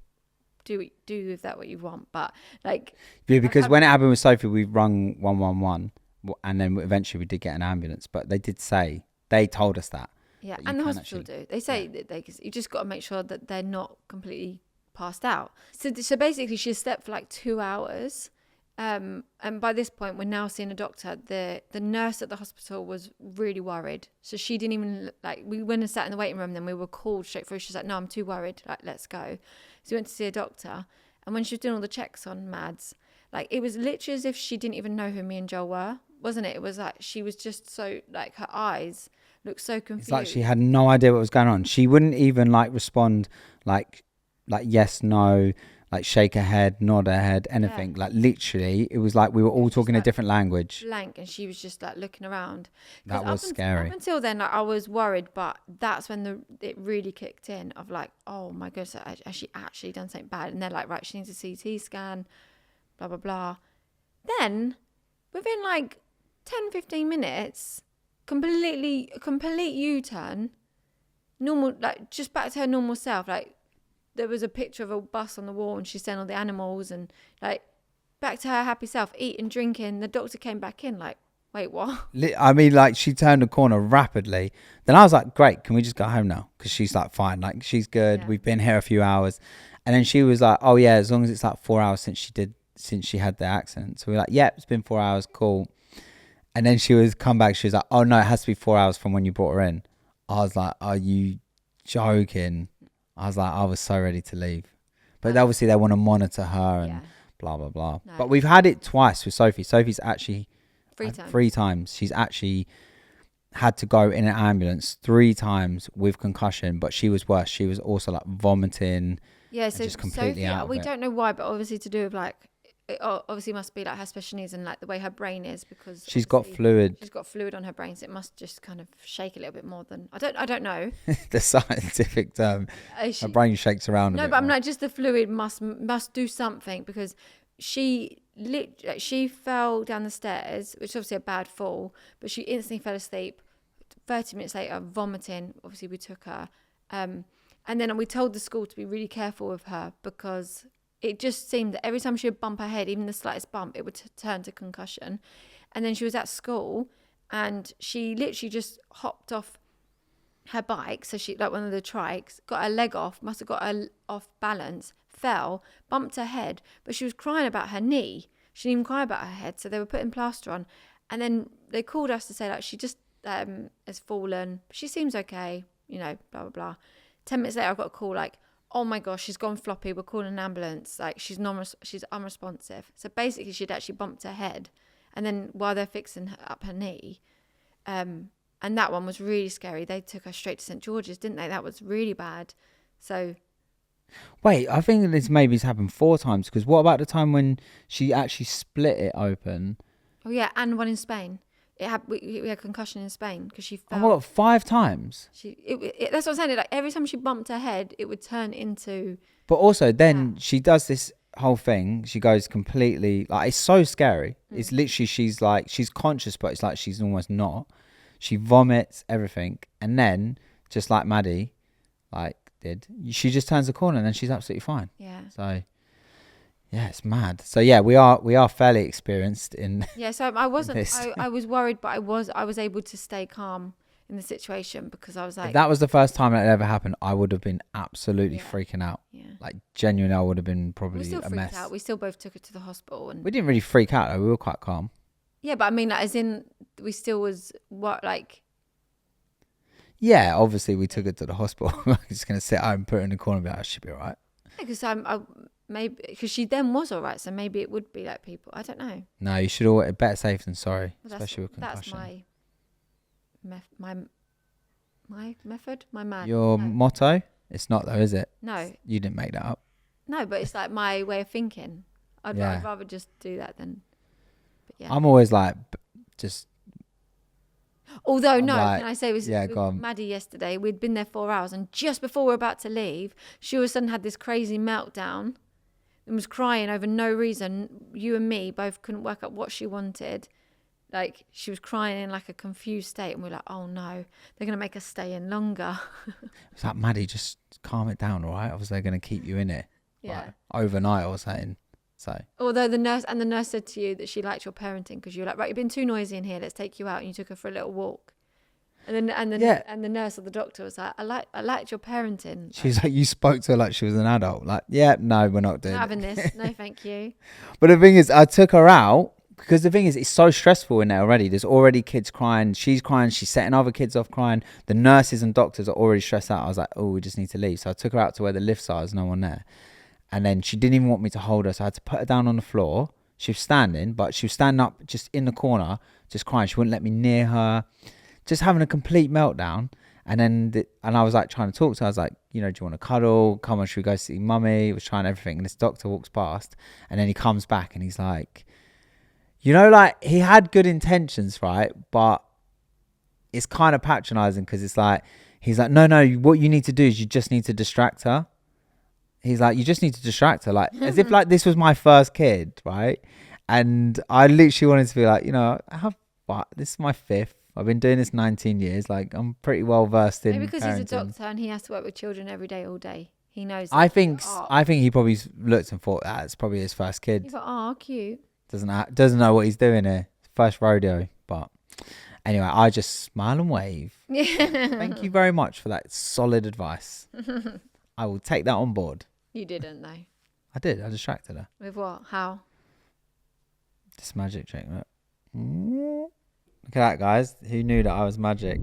Do with that what you want, but like yeah, because when it happened with Sophie, we rung 111, and then eventually we did get an ambulance. But they told us that. Yeah, and the hospital do. They say that you just got to make sure that they're not completely passed out. So basically, she slept for like 2 hours, and by this point, we're now seeing a doctor. The nurse at the hospital was really worried, so she didn't even we went and sat in the waiting room. Then we were called straight through. She's like, "No, I'm too worried. Like, let's go." So we went to see a doctor, and when she was doing all the checks on Mads, like it was literally as if she didn't even know who me and Joel were, wasn't it? It was like she was just so like her eyes looked so confused. It's like she had no idea what was going on. She wouldn't even like respond like yes, no, like shake her head, nod her head, anything. Yeah. Like literally, it was like we were all talking a different language. Blank, and she was just like looking around. That was scary. Up until then, like, I was worried, but that's when it really kicked in of like, oh my goodness, has she actually done something bad? And they're like, right, she needs a CT scan, blah blah blah. Then within like 10-15 minutes, complete U-turn, normal, like just back to her normal self, like. There was a picture of a bus on the wall and she's saying all the animals and like back to her happy self, eating, drinking. The doctor came back in like, wait, what? I mean, like she turned the corner rapidly. Then I was like, great, can we just go home now? Because she's like, fine, like she's good. Yeah. We've been here a few hours. And then she was like, oh yeah, as long as it's like 4 hours since she had the accident. So we were like, yeah, it's been 4 hours, cool. And then she was like, oh no, it has to be 4 hours from when you brought her in. I was like, are you joking? I was so ready to leave. But obviously they want to monitor her and blah, blah, blah. No. But we've had it twice with Sophie. Sophie's actually 3 times. She's actually had to go in an ambulance 3 times with concussion, but she was worse. She was also like vomiting. Yeah, so just completely Sophie, out of we it. don't know why, but obviously to do with like, it obviously must be like her special needs and like the way her brain is, because she's got fluid. She's got fluid on her brain, so it must just kind of shake a little bit more than I don't know. The scientific term. Her brain shakes around. No, but I'm like, just the fluid must do something, because she fell down the stairs, which is obviously a bad fall, but she instantly fell asleep. 30 minutes later, vomiting. Obviously, we took her, and then we told the school to be really careful with her, because it just seemed that every time she would bump her head, even the slightest bump, it would turn to concussion. And then she was at school and she literally just hopped off her bike. So she, like one of the trikes, got her leg off, must have got her off balance, fell, bumped her head, but she was crying about her knee. She didn't even cry about her head. So they were putting plaster on. And then they called us to say, like, she just has fallen. She seems okay, you know, blah, blah, blah. 10 minutes later, I got a call like, oh my gosh, she's gone floppy, we're calling an ambulance. Like, she's unresponsive. So basically she'd actually bumped her head. And then while they're fixing up her knee, and that one was really scary. They took her straight to St. George's, didn't they? That was really bad. So... Wait, I think this maybe's happened 4 times, because what about the time when she actually split it open? Oh yeah, and one in Spain. We had concussion in Spain because she fell. Oh, what, 5 times? That's what I'm saying. Like, every time she bumped her head, it would turn into... But also then she does this whole thing. She goes completely, like, it's so scary. It's literally, she's conscious, but it's like she's almost not. She vomits everything. And then, just like Maddie, like, she just turns the corner and then she's absolutely fine. Yeah. So yeah, it's mad. So yeah, we are fairly experienced in... Yeah, so I wasn't... I was worried, but I was able to stay calm in the situation, because I was like... If that was the first time that ever happened, I would have been absolutely freaking out. Yeah. Like, genuinely, I would have been probably a mess. We still freaked out. We still both took her to the hospital. And we didn't really freak out though. We were quite calm. Yeah, but I mean, like, as in, we still was... Yeah, obviously we took her to the hospital. I'm just going to sit out and put her in the corner and be like, oh, she'll be all right. Because she then was all right, so maybe it would be like people. I don't know. No, you should always... Better safe than sorry, especially with concussion. That's my method, my man. Your motto? It's not though, is it? No. You didn't make that up. No, but it's like my way of thinking. I'd rather just do that than... But yeah. I'm always like, just... Although, can I say, with Maddie yesterday, we'd been there 4 hours, and just before we were about to leave, she all of a sudden had this crazy meltdown and was crying over no reason. You and me both couldn't work out what she wanted. Like, she was crying in like a confused state, and we're like, oh no, they're going to make us stay in longer. It's like, Maddie, just calm it down, all right? Obviously, they're going to keep you in it. Yeah. Like, overnight or something. So. Although the nurse said to you that she liked your parenting, because you were like, right, you've been too noisy in here, let's take you out, and you took her for a little walk. And the nurse or the doctor was like, I liked your parenting. She's like, you spoke to her like she was an adult. Like, yeah, no, we're not doing it. Not having this. No, thank you. But the thing is, I took her out because the thing is, it's so stressful in there already. There's already kids crying. She's crying. She's setting other kids off crying. The nurses and doctors are already stressed out. I was like, oh, we just need to leave. So I took her out to where the lifts are. There's no one there. And then she didn't even want me to hold her. So I had to put her down on the floor. She was standing, but she was standing up just in the corner, just crying. She wouldn't let me near her, just having a complete meltdown. And then, I was like trying to talk to her. I was like, do you want to cuddle? Come on, should we go see mummy? Was trying everything. And this doctor walks past, and then he comes back and he's like, like, he had good intentions, right? But it's kind of patronizing, because it's like, he's like, no, what you need to do is you just need to distract her. He's like, you just need to distract her. Like, as if like this was my first kid, right? And I literally wanted to be like, this is my 5th. I've been doing this 19 years. Like, I'm pretty well versed in Maybe because parenting. He's a doctor and he has to work with children every day, all day. He knows. I think he probably looked and thought that's probably his first kid. He's like, oh, cute. Doesn't know what he's doing here. First rodeo. But anyway, I just smile and wave. Thank you very much for that solid advice. I will take that on board. You didn't, though. I did. I distracted her. With what? How? This magic trick. Look at that, guys. Who knew that I was magic?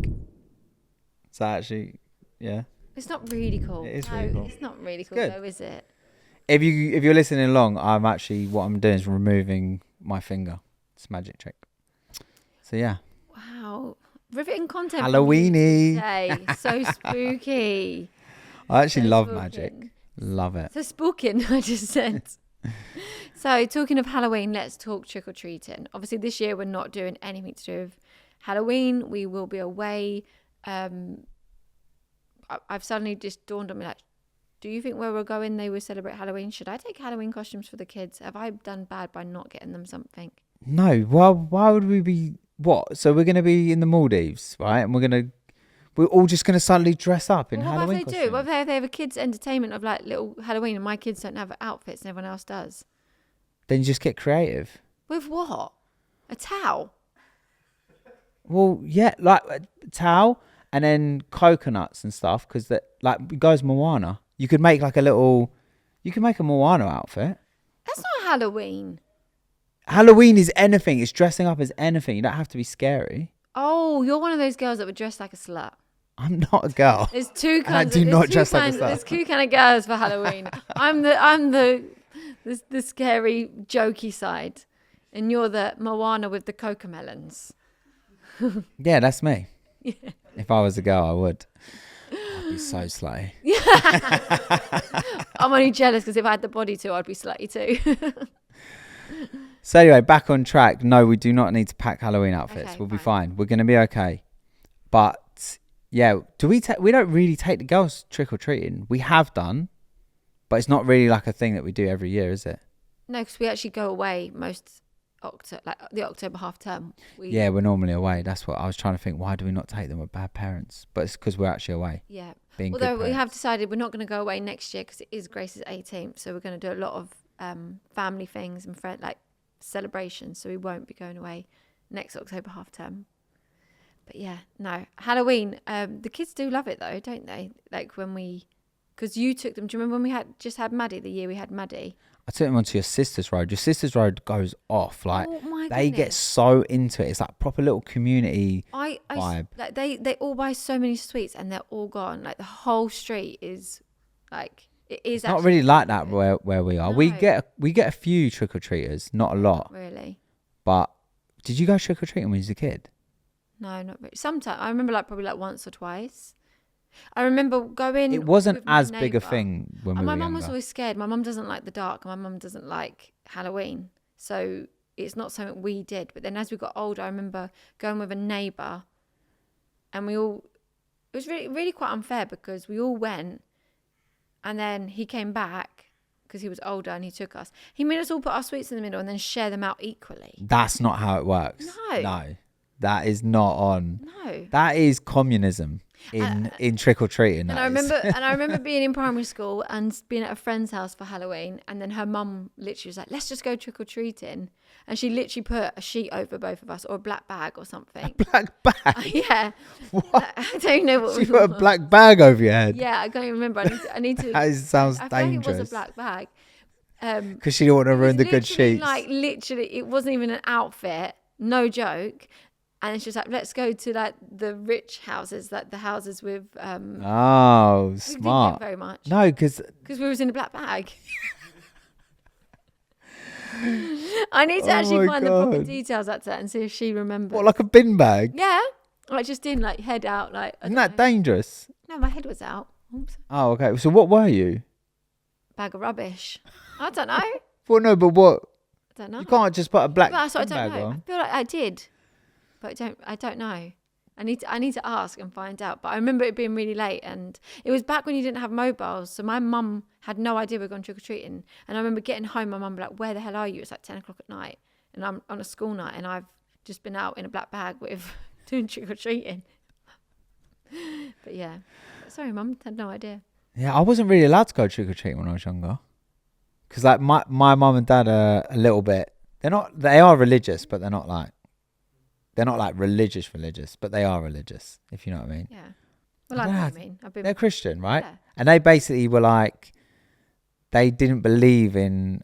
So actually, yeah. It's not really cool. It is really cool. It's not really cool, though, is it? If you're listening along, what I'm doing is removing my finger. It's a magic trick. So yeah. Wow. Riveting content. Halloweeny. So spooky. I actually love magic. Love it. So spooking, I just said. So talking of Halloween, let's talk trick-or-treating. Obviously this year we're not doing anything to do with Halloween. We will be away. I've suddenly just dawned on me, like, do you think where we're going they will celebrate Halloween? Should I take Halloween costumes for the kids? Have I done bad by not getting them something? No. Well, why would we be... What? So we're going to be in the Maldives, right? And we're all just going to suddenly dress up in Halloween costumes. What if they have a kids' entertainment of like little Halloween and my kids don't have outfits and everyone else does? Then you just get creative. With what? A towel? Well, yeah, like a towel and then coconuts and stuff, because that, like, it goes Moana. You could make like you can make a Moana outfit. That's not Halloween. Halloween is anything. It's dressing up as anything. You don't have to be scary. Oh, you're one of those girls that would dress like a slut. I'm not a girl. There's two And I kinds. do not dress like a star. There's two kind of girls for Halloween. I'm the scary, jokey side, and you're the Moana with the cocomelons. Yeah, that's me. Yeah. If I was a girl, I would. I'd be so slutty. I'm only jealous because if I had the body too, I'd be slutty too. So anyway, back on track. No, we do not need to pack Halloween outfits. Okay, We'll be fine. We're going to be okay. But yeah, we don't really take the girls trick or treating. We have done, but it's not really like a thing that we do every year, is it? No, because we actually go away most the October half term. Yeah, we're normally away. That's what I was trying to think. Why do we not take them? We're bad parents, but it's because we're actually away. Yeah. Although we have decided we're not going to go away next year because it is Grace's 18th, so we're going to do a lot of family things and celebrations. So we won't be going away next October half term. But yeah, no, Halloween. The kids do love it though, don't they? Like because you took them. Do you remember when we just had Maddie? The year we had Maddie. I took them onto your sister's road. Your sister's road goes off. Like they goodness. get so into it. It's like proper little community vibe. Like they all buy so many sweets and they're all gone. Like the whole street is like it is. It's not really like that where we are. No. We get a few trick or treaters, not a lot. Really. But did you go trick or treating when you was a kid? No, not really. Sometimes I remember probably once or twice. I remember going. It wasn't with my as big a neighbour. thing when we were My younger. mum was always scared. My mum doesn't like the dark. My mum doesn't like Halloween. So it's not something we did. But then as we got older, I remember going with a neighbour and it was really, really quite unfair because we all went and then he came back because he was older and he took us. He made us all put our sweets in the middle and then share them out equally. That's not how it works. No. That is not on. No. That is communism in trick or treating. And I remember being in primary school and being at a friend's house for Halloween, and then her mum literally was like, "Let's just go trick or treating," and she literally put a sheet over both of us or a black bag or something. A black bag. Yeah. What? I don't know what. She put a black bag over your head. Yeah, I can't even remember. I need to. That sounds I dangerous. feel like it was a black bag. Because she didn't want to ruin the good sheets. Like literally, it wasn't even an outfit. No joke. And it's just like, let's go to like the rich houses, like the houses with. Oh, smart. Didn't get very much. No, because we was in a black bag. I need to actually find the proper details at that and see if she remembers. What, like a bin bag? Yeah, I just didn't like head out like. Isn't that dangerous? No, my head was out. Oops. Oh, okay. So what were you? Bag of rubbish. I don't know. Well, no, but what? I don't know. You can't just put a black That's what bin I don't bag know. on. I feel like I did. But I don't know. I need to ask and find out. But I remember it being really late, and it was back when you didn't have mobiles. So my mum had no idea we were going trick or treating. And I remember getting home, my mum was like, "Where the hell are you?" It's like 10 o'clock at night, and I'm on a school night, and I've just been out in a black bag with doing trick or treating. But yeah, sorry, mum, had no idea. Yeah, I wasn't really allowed to go trick or treating when I was younger, because like my mum and dad are a little bit. They are religious, but they're not like religious, but they are religious, if you know what I mean. Yeah. Well, I know what I mean. They're Christian, right? Yeah. And they basically were like, they didn't believe in,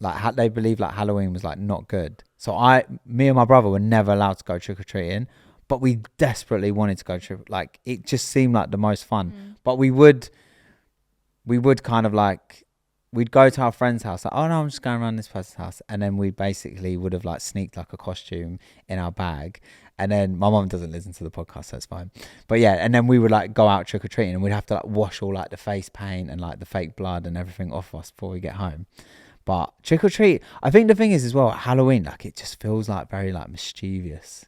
they believed like Halloween was like not good. So me and my brother were never allowed to go trick or treating, but we desperately wanted to go trick. Like it just seemed like the most fun. But we would kind of like. We'd go to our friend's house, like, oh no, I'm just going around this person's house. And then we basically would have like sneaked like a costume in our bag. And then my mom doesn't listen to the podcast, so it's fine. But yeah, and then we would like go out trick-or-treating and we'd have to like wash all like the face paint and like the fake blood and everything off us before we get home. But trick-or-treat, I think the thing is as well, Halloween, like it just feels like very like mischievous.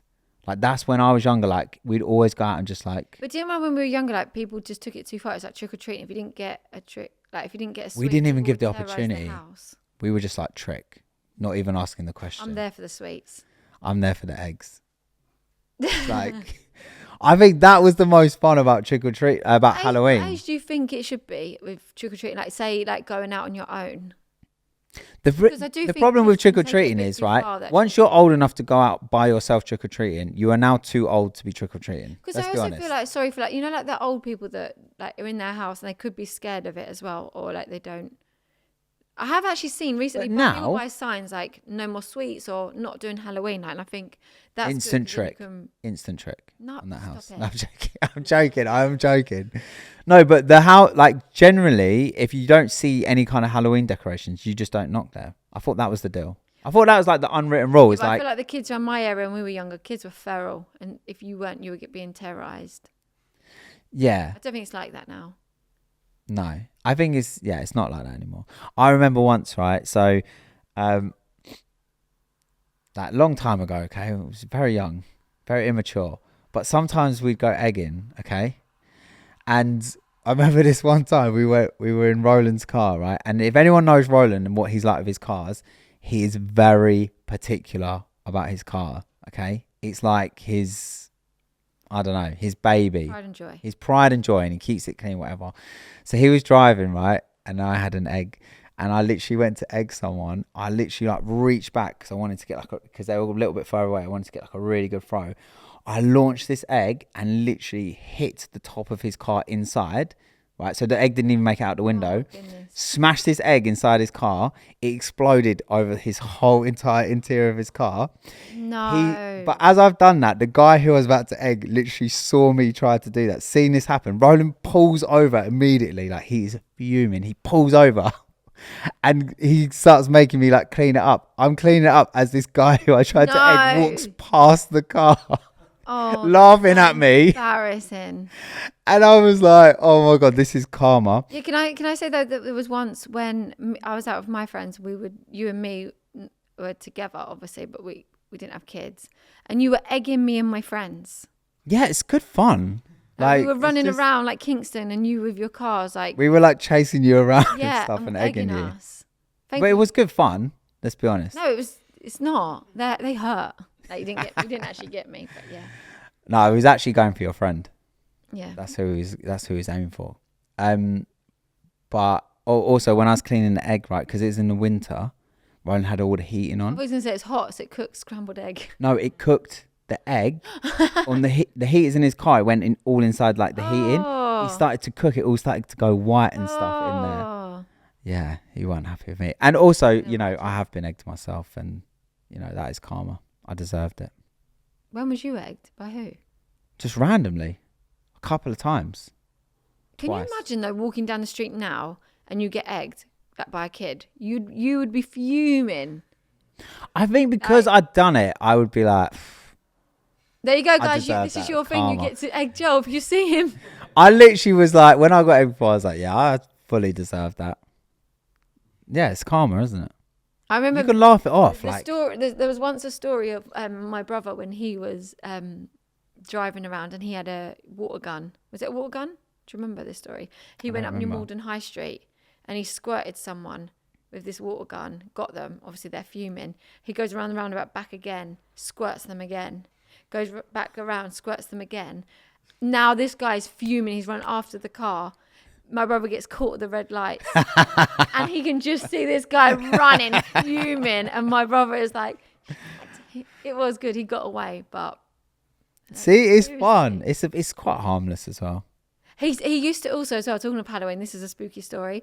Like that's when I was younger, like we'd always go out and just like. But do you remember when we were younger, like people just took it too far? It's like trick-or-treating. If you didn't get a trick. Like if you didn't get a sweet, we didn't even give the terrorise opportunity. the house. We were just like trick, not even asking the question. I'm there for the sweets. I'm there for the eggs. Like, I think that was the most fun about trick or treat about Halloween. What age do you think it should be with trick or treating? Like say, like going out on your own. The problem with trick or treating is right. Once you're old enough to go out by yourself trick or treating, you are now too old to be trick or treating. Because I also feel like sorry for like like the old people that like are in their house and they could be scared of it as well, or like they don't. I have actually seen recently now by signs like no more sweets or not doing Halloween night. And I think that's instant good, trick. No, On that house. stop No, it. I'm joking. I'm joking. No, but the house, like generally, if you don't see any kind of Halloween decorations, you just don't knock there. I thought that was the deal. I thought that was like the unwritten rule. Yeah, It's but I like, feel like the kids around my area when we were younger, kids were feral, and if you weren't, you would being terrorized. yeah, I don't think it's like that now. no. I think it's not like that anymore. I remember once, right? So, that long time ago, okay, I was very young, very immature. But sometimes we'd go egging, okay? And I remember this one time we were in Roland's car, right? And if anyone knows Roland and what he's like with his cars, he is very particular about his car, okay? It's like his, I don't know, his baby. Pride and joy. His pride and joy, and he keeps it clean, whatever. So he was driving, right? And I had an egg. And I literally went to egg someone. I literally like reached back because I wanted to get because they were a little bit far away. I wanted to get like a really good throw. I launched this egg and literally hit the top of his car inside, right? So the egg didn't even make it out the window. Smashed this egg inside his car. It exploded over his whole entire interior of his car. No. But as I've done that, the guy who I was about to egg literally saw me try to do that. Seen this happen. Roland pulls over immediately. Like he's fuming. He pulls over. And he starts making me like clean it up. I'm cleaning it up as this guy who I tried to egg walks past the car, laughing at me. Embarrassing. And I was like, "Oh my god, this is karma." Yeah, can I say though that there was once when I was out with my friends, you and me were together, obviously, but we didn't have kids, and you were egging me and my friends. Yeah, it's good fun. Like, we were running around like Kingston, and you with your cars, like we were like chasing you around and stuff and egging you. Us. But it was good fun. Let's be honest. No, it's not. They hurt. Like you didn't actually get me, but yeah. No, he was actually going for your friend. Yeah, that's who he was aiming for. But also when I was cleaning the egg, right, because it was in the winter, Roland had all the heating on. I was gonna say it's hot, so it cooks scrambled egg. No, it cooked the egg on the heaters in his car. It went in all inside like the heating. He started to cook. It all started to go white and stuff in there. Yeah, he wasn't happy with me. And also, you know, I have been egged myself, and you know that is karma. I deserved it. When was you egged? By who? Just randomly, a couple of times. Can you imagine though walking down the street now and you get egged by a kid? You would be fuming. I think because I'd done it, I would be like. There you go, guys. This is your thing. Karma. You get to egg Joe if you see him. I literally was like, when I got egged before, I was like, yeah, I fully deserved that. Yeah, it's karma, isn't it? I remember you can laugh it off. There was once a story of my brother when he was driving around and he had a water gun. Was it a water gun? Do you remember this story? He went up New Malden High Street and he squirted someone with this water gun. Got them. Obviously, they're fuming. He goes around the roundabout back again, squirts them again. Goes back around, squirts them again. Now this guy's fuming. He's run after the car. My brother gets caught at the red lights. And he can just see this guy running, fuming. And my brother is like, it was good. He got away, but... See, it's fun. It's quite harmless as well. He used to also, so talking of Halloween, this is a spooky story.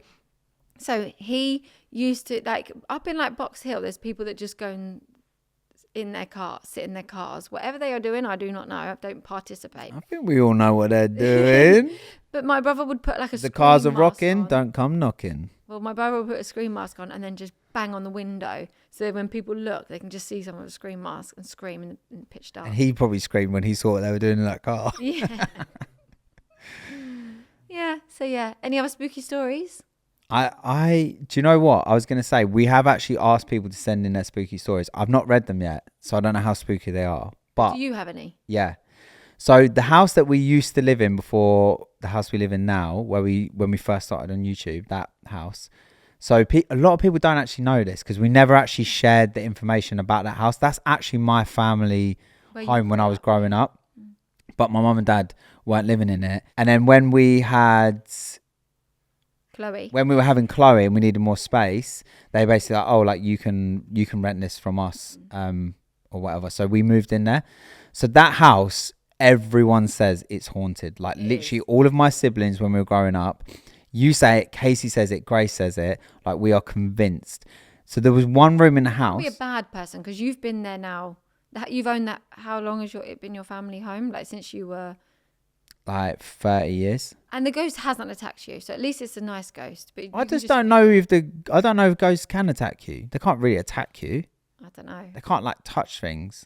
So he used to, like, up in like Box Hill, there's people that just go and in their car, sit in their cars. Whatever they are doing, I do not know. I don't participate. I think we all know what they're doing. But my brother would put like a the cars are rocking, don't come knocking. Well, my brother would put a screen mask on and then just bang on the window. So when people look, they can just see someone with a screen mask and scream in pitch dark. And he probably screamed when he saw what they were doing in that car. Yeah. Yeah. So yeah. Any other spooky stories? Do you know what I was going to say? We have actually asked people to send in their spooky stories. I've not read them yet, so I don't know how spooky they are. But do you have any? Yeah. So the house that we used to live in before the house we live in now, when we first started on YouTube, that house. So a lot of people don't actually know this because we never actually shared the information about that house. That's actually my family home when I was growing up. But my mum and dad weren't living in it. And then when we had... Chloe. When we were having Chloe and we needed more space, they basically like, oh, like you can rent this from us, or whatever. So we moved in there. So that house, everyone says it's haunted. Like literally all of my siblings when we were growing up You say it, Casey says it, Grace says it. Like, we are convinced. So there was one room in the house. You'd be a bad person because you've been there now. You've owned that. How long has it been your family home? Like, since you were... Like 30 years. And the ghost hasn't attacked you. So at least it's a nice ghost. But I just don't know if ghosts can attack you. They can't really attack you. I don't know. They can't, like, touch things.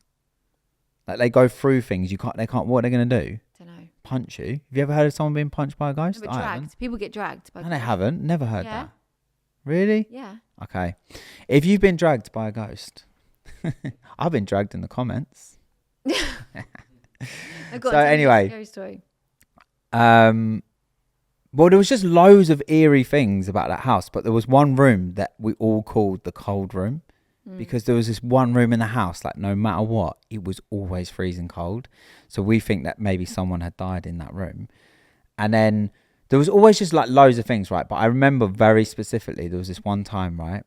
Like, they go through things. They can't, what are they going to do? Don't know. Punch you? Have you ever heard of someone being punched by a ghost? No, but dragged. People get dragged by ghosts. No, they haven't. Never heard Yeah. that. Really? Yeah. Okay. If you've been dragged by a ghost, I've been dragged in the comments. So anyway, scary story. Well, there was just loads of eerie things about that house, but there was one room that we all called the cold room because there was this one room in the house, like, no matter what, it was always freezing cold. So we think that maybe someone had died in that room. And then there was always just like loads of things, right? But I remember very specifically, there was this one time, right?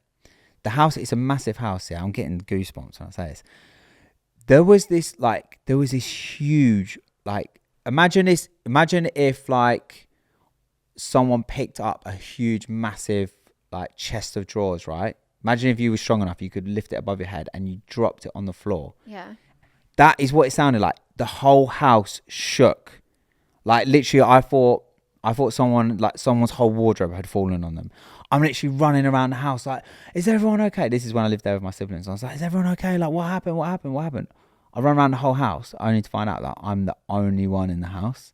The house, it's a massive house. Yeah, I'm getting goosebumps when I say this. There was this huge, like, imagine if like someone picked up a huge, massive, like, chest of drawers, right? Imagine if you were strong enough, you could lift it above your head and you dropped it on the floor. Yeah. That is what it sounded like. The whole house shook. Like, literally, I thought someone's whole wardrobe had fallen on them. I'm literally running around the house like, is everyone okay? This is when I lived there with my siblings. I was like, is everyone okay? Like, what happened? I run around the whole house only to find out that I'm the only one in the house.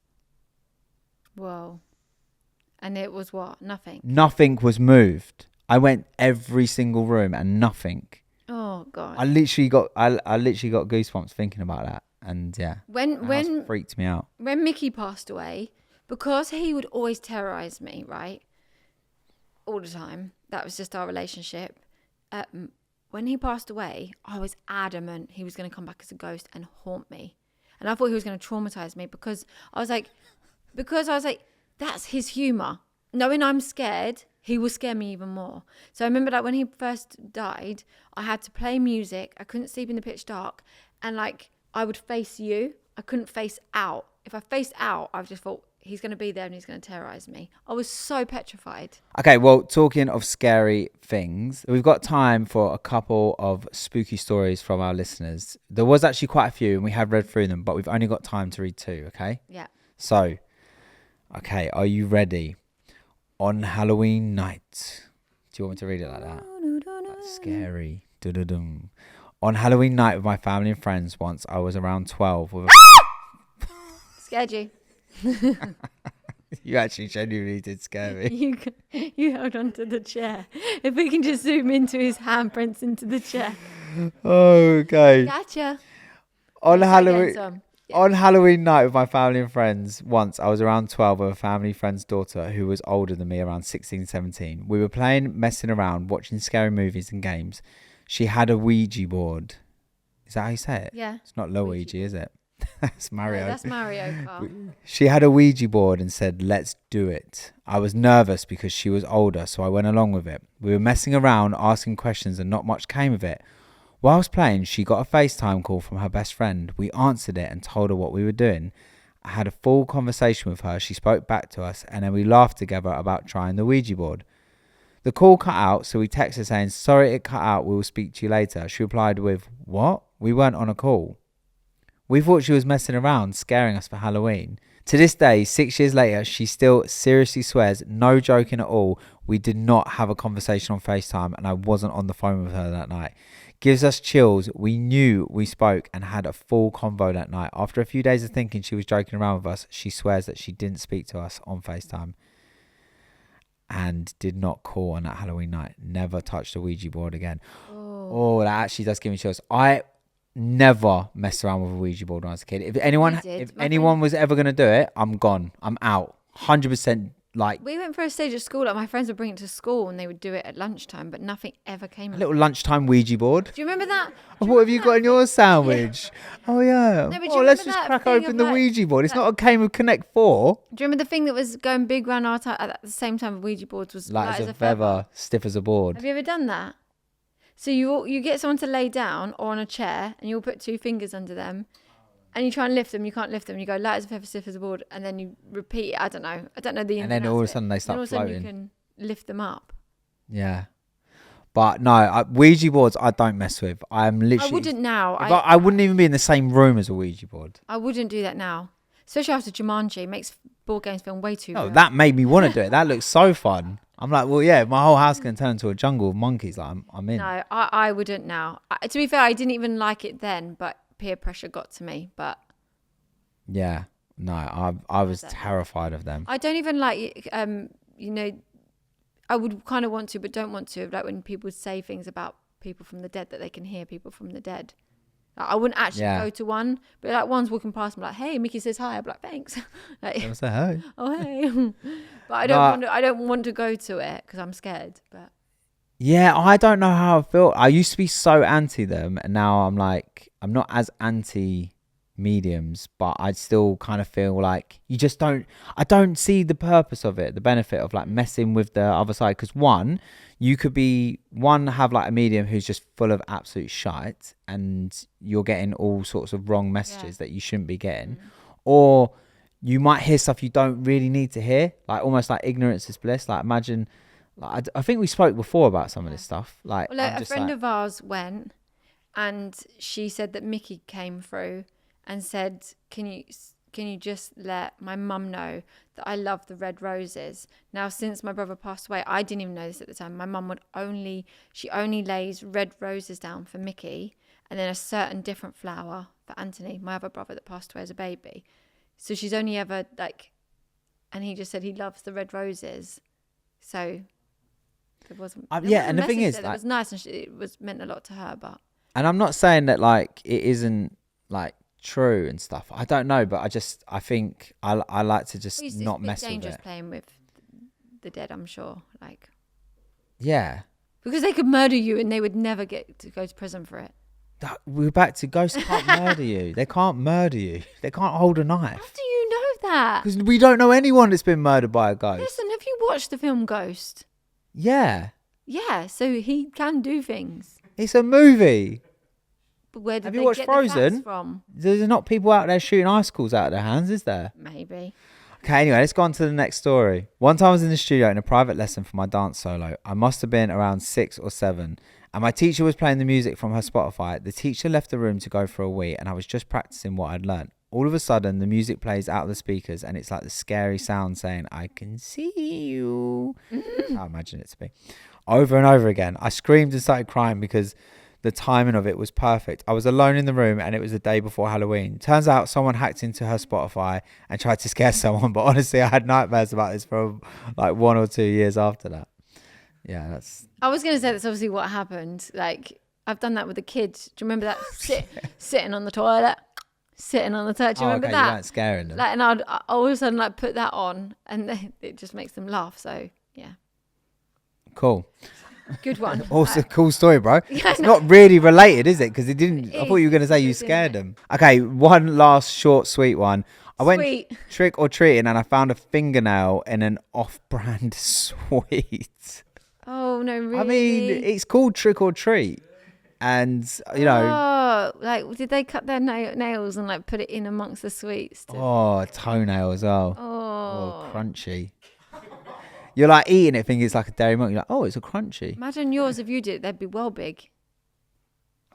Whoa. And it was what? Nothing? Nothing was moved. I went every single room and nothing. Oh, God. I literally got goosebumps thinking about that. And yeah, when freaked me out. When Mickey passed away, because he would always terrorize me, right? All the time. That was just our relationship. When he passed away, I was adamant he was going to come back as a ghost and haunt me. And I thought he was going to traumatize me because I was like, that's his humor. Knowing I'm scared, he will scare me even more. So I remember that when he first died, I had to play music. I couldn't sleep in the pitch dark. And like, I would face you. I couldn't face out. If I faced out, I just thought, he's going to be there and he's going to terrorize me. I was so petrified. Okay, well, talking of scary things, we've got time for a couple of spooky stories from our listeners. There was actually quite a few and we had read through them, but we've only got time to read 2, okay? Yeah. So, okay, are you ready? On Halloween night. Do you want me to read it like that? That's scary. Dun-dun-dun. On Halloween night with my family and friends once, I was around 12 with a... Scared you. You actually genuinely did scare me. You held onto the chair. If we can just zoom into his handprints into the chair. Okay. Gotcha. On Halloween night with my family and friends once, I was around 12 with a family friend's daughter who was older than me, around 16, 17. We were playing, messing around, watching scary movies and games. She had a Ouija board. Is that how you say it? Yeah. It's not Luigi, is it? That's Mario. No, that's Mario Kart. She had a Ouija board and said, let's do it. I was nervous because she was older, so I went along with it. We were messing around, asking questions, and not much came of it. Whilst playing, she got a FaceTime call from her best friend. We answered it and told her what we were doing. I had a full conversation with her. She spoke back to us, and then we laughed together about trying the Ouija board. The call cut out, so we texted her saying, sorry it cut out, we will speak to you later. She replied with, what? We weren't on a call. We thought she was messing around, scaring us for Halloween. To this day, 6 years later, she still seriously swears, no joking at all, we did not have a conversation on FaceTime and I wasn't on the phone with her that night. Gives us chills. We knew we spoke and had a full convo that night. After a few days of thinking she was joking around with us, she swears that she didn't speak to us on FaceTime and did not call on that Halloween night. Never touched a Ouija board again. Oh, that actually does give me chills. I never messed around with a Ouija board when I was a kid. If anyone was ever going to do it, I'm gone. I'm out. 100%. Like, we went for a stage at school, like my friends would bring it to school and they would do it at lunchtime, but nothing ever came a of little lunchtime Ouija board. Do you remember that? What have you got in your sandwich? Yeah. Oh yeah. No, let's just crack open the Ouija board. It's not a game of Connect 4. Do you remember the thing that was going big around our time at the same time? Ouija boards was light as a feather, stiff as a board. Have you ever done that? So you get someone to lay down or on a chair and you'll put 2 fingers under them and you try and lift them, you can't lift them. You go light as a feather, stiff as a board, and then you repeat it. I don't know the. And then all of a sudden they start floating. You can lift them up. Yeah. But no, Ouija boards I don't mess with. I'm literally. I wouldn't now. I wouldn't even be in the same room as a Ouija board. I wouldn't do that now, especially after Jumanji. It makes board games film way too. No, real. that made me want to do it. That looks so fun. I'm like, well, yeah, my whole house can turn into a jungle of monkeys. Like, I'm in. No, I wouldn't now. To be fair, I didn't even like it then, but peer pressure got to me. But yeah, no, I was terrified of them. I don't even like, I would kind of want to, but don't want to. Like when people say things about people from the dead, that they can hear people from the dead. Like, I wouldn't actually go to one, but like one's walking past me like, hey, Mickey says hi. I'm like, thanks. Like, I say hey. Oh, hey. But I don't want to go to it because I'm scared. But yeah, I don't know how I feel. I used to be so anti them, and now I'm like, I'm not as anti mediums, but I still kind of feel like I don't see the purpose of it, the benefit of like messing with the other side. Because you could have like a medium who's just full of absolute shite, and you're getting all sorts of wrong messages that you shouldn't be getting, or you might hear stuff you don't really need to hear, like almost like ignorance is bliss. Like imagine, like I think we spoke before about some of this stuff. Like, a friend of ours went, and she said that Mickey came through and said, can you just let my mum know that I love the red roses? Now, since my brother passed away, I didn't even know this at the time. My mum only lays red roses down for Mickey, and then a certain different flower for Anthony, my other brother that passed away as a baby. So she's only ever and he just said he loves the red roses. So it wasn't. And the thing is, it was nice, and it meant a lot to her. But and I'm not saying that like it isn't like true and stuff. I don't know, but I think I like to just not mess with it. It's dangerous playing with the dead, I'm sure. Like, yeah, because they could murder you and they would never get to go to prison for it. We're back to ghosts can't murder you. They can't murder you. They can't hold a knife. How do you know that? Because we don't know anyone that's been murdered by a ghost. Listen, have you watched the film Ghost? Yeah. Yeah, so he can do things. It's a movie. But where did have they you watched get Frozen? The facts from? There's not people out there shooting icicles out of their hands, is there? Maybe. Okay, anyway, let's go on to the next story. One time I was in the studio in a private lesson for my dance solo. I must have been around 6 or 7. And my teacher was playing the music from her Spotify. The teacher left the room to go for a wee, and I was just practicing what I'd learnt. All of a sudden, the music plays out of the speakers, and it's like the scary sound saying, I can see you. I imagine it to be. Over and over again. I screamed and started crying because the timing of it was perfect. I was alone in the room, and it was the day before Halloween. Turns out someone hacked into her Spotify and tried to scare someone, but honestly, I had nightmares about this for like 1 or 2 years after that. Yeah, that's... I was going to say that's obviously what happened. Like, I've done that with the kids. Do you remember that? Sitting on the toilet. Sitting on the toilet. Do you remember that? You weren't scaring them. Like, and I'd all of a sudden like put that on, and it just makes them laugh. So, yeah. Cool. Good one. Also, cool story, bro. It's not really related, is it? Because it didn't... I thought you were going to say you scared them. Okay, one last short, sweet one. I went trick or treating, and I found a fingernail in an off-brand sweet. Oh, no, really? I mean, it's called trick or treat. And, you know... Oh, like, did they cut their nails and, like, put it in amongst the sweets? Oh, toenail as well. Oh, crunchy. You're, like, eating it, thinking it's like a dairy milk. You're like, oh, it's a crunchy. Imagine yours, if you did it, they'd be well big.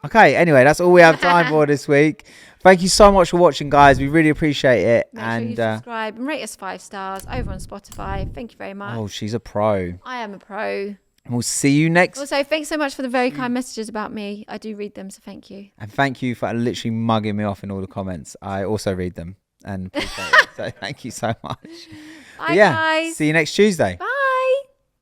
Okay, anyway, that's all we have time for this week. Thank you so much for watching, guys. We really appreciate it. Make sure you subscribe and rate us 5 stars over on Spotify. Thank you very much. Oh, she's a pro. I am a pro. And we'll see you next. Also, thanks so much for the very kind messages about me. I do read them, so thank you. And thank you for literally mugging me off in all the comments. I also read them and appreciate it. So thank you so much. Bye, guys. See you next Tuesday. Bye.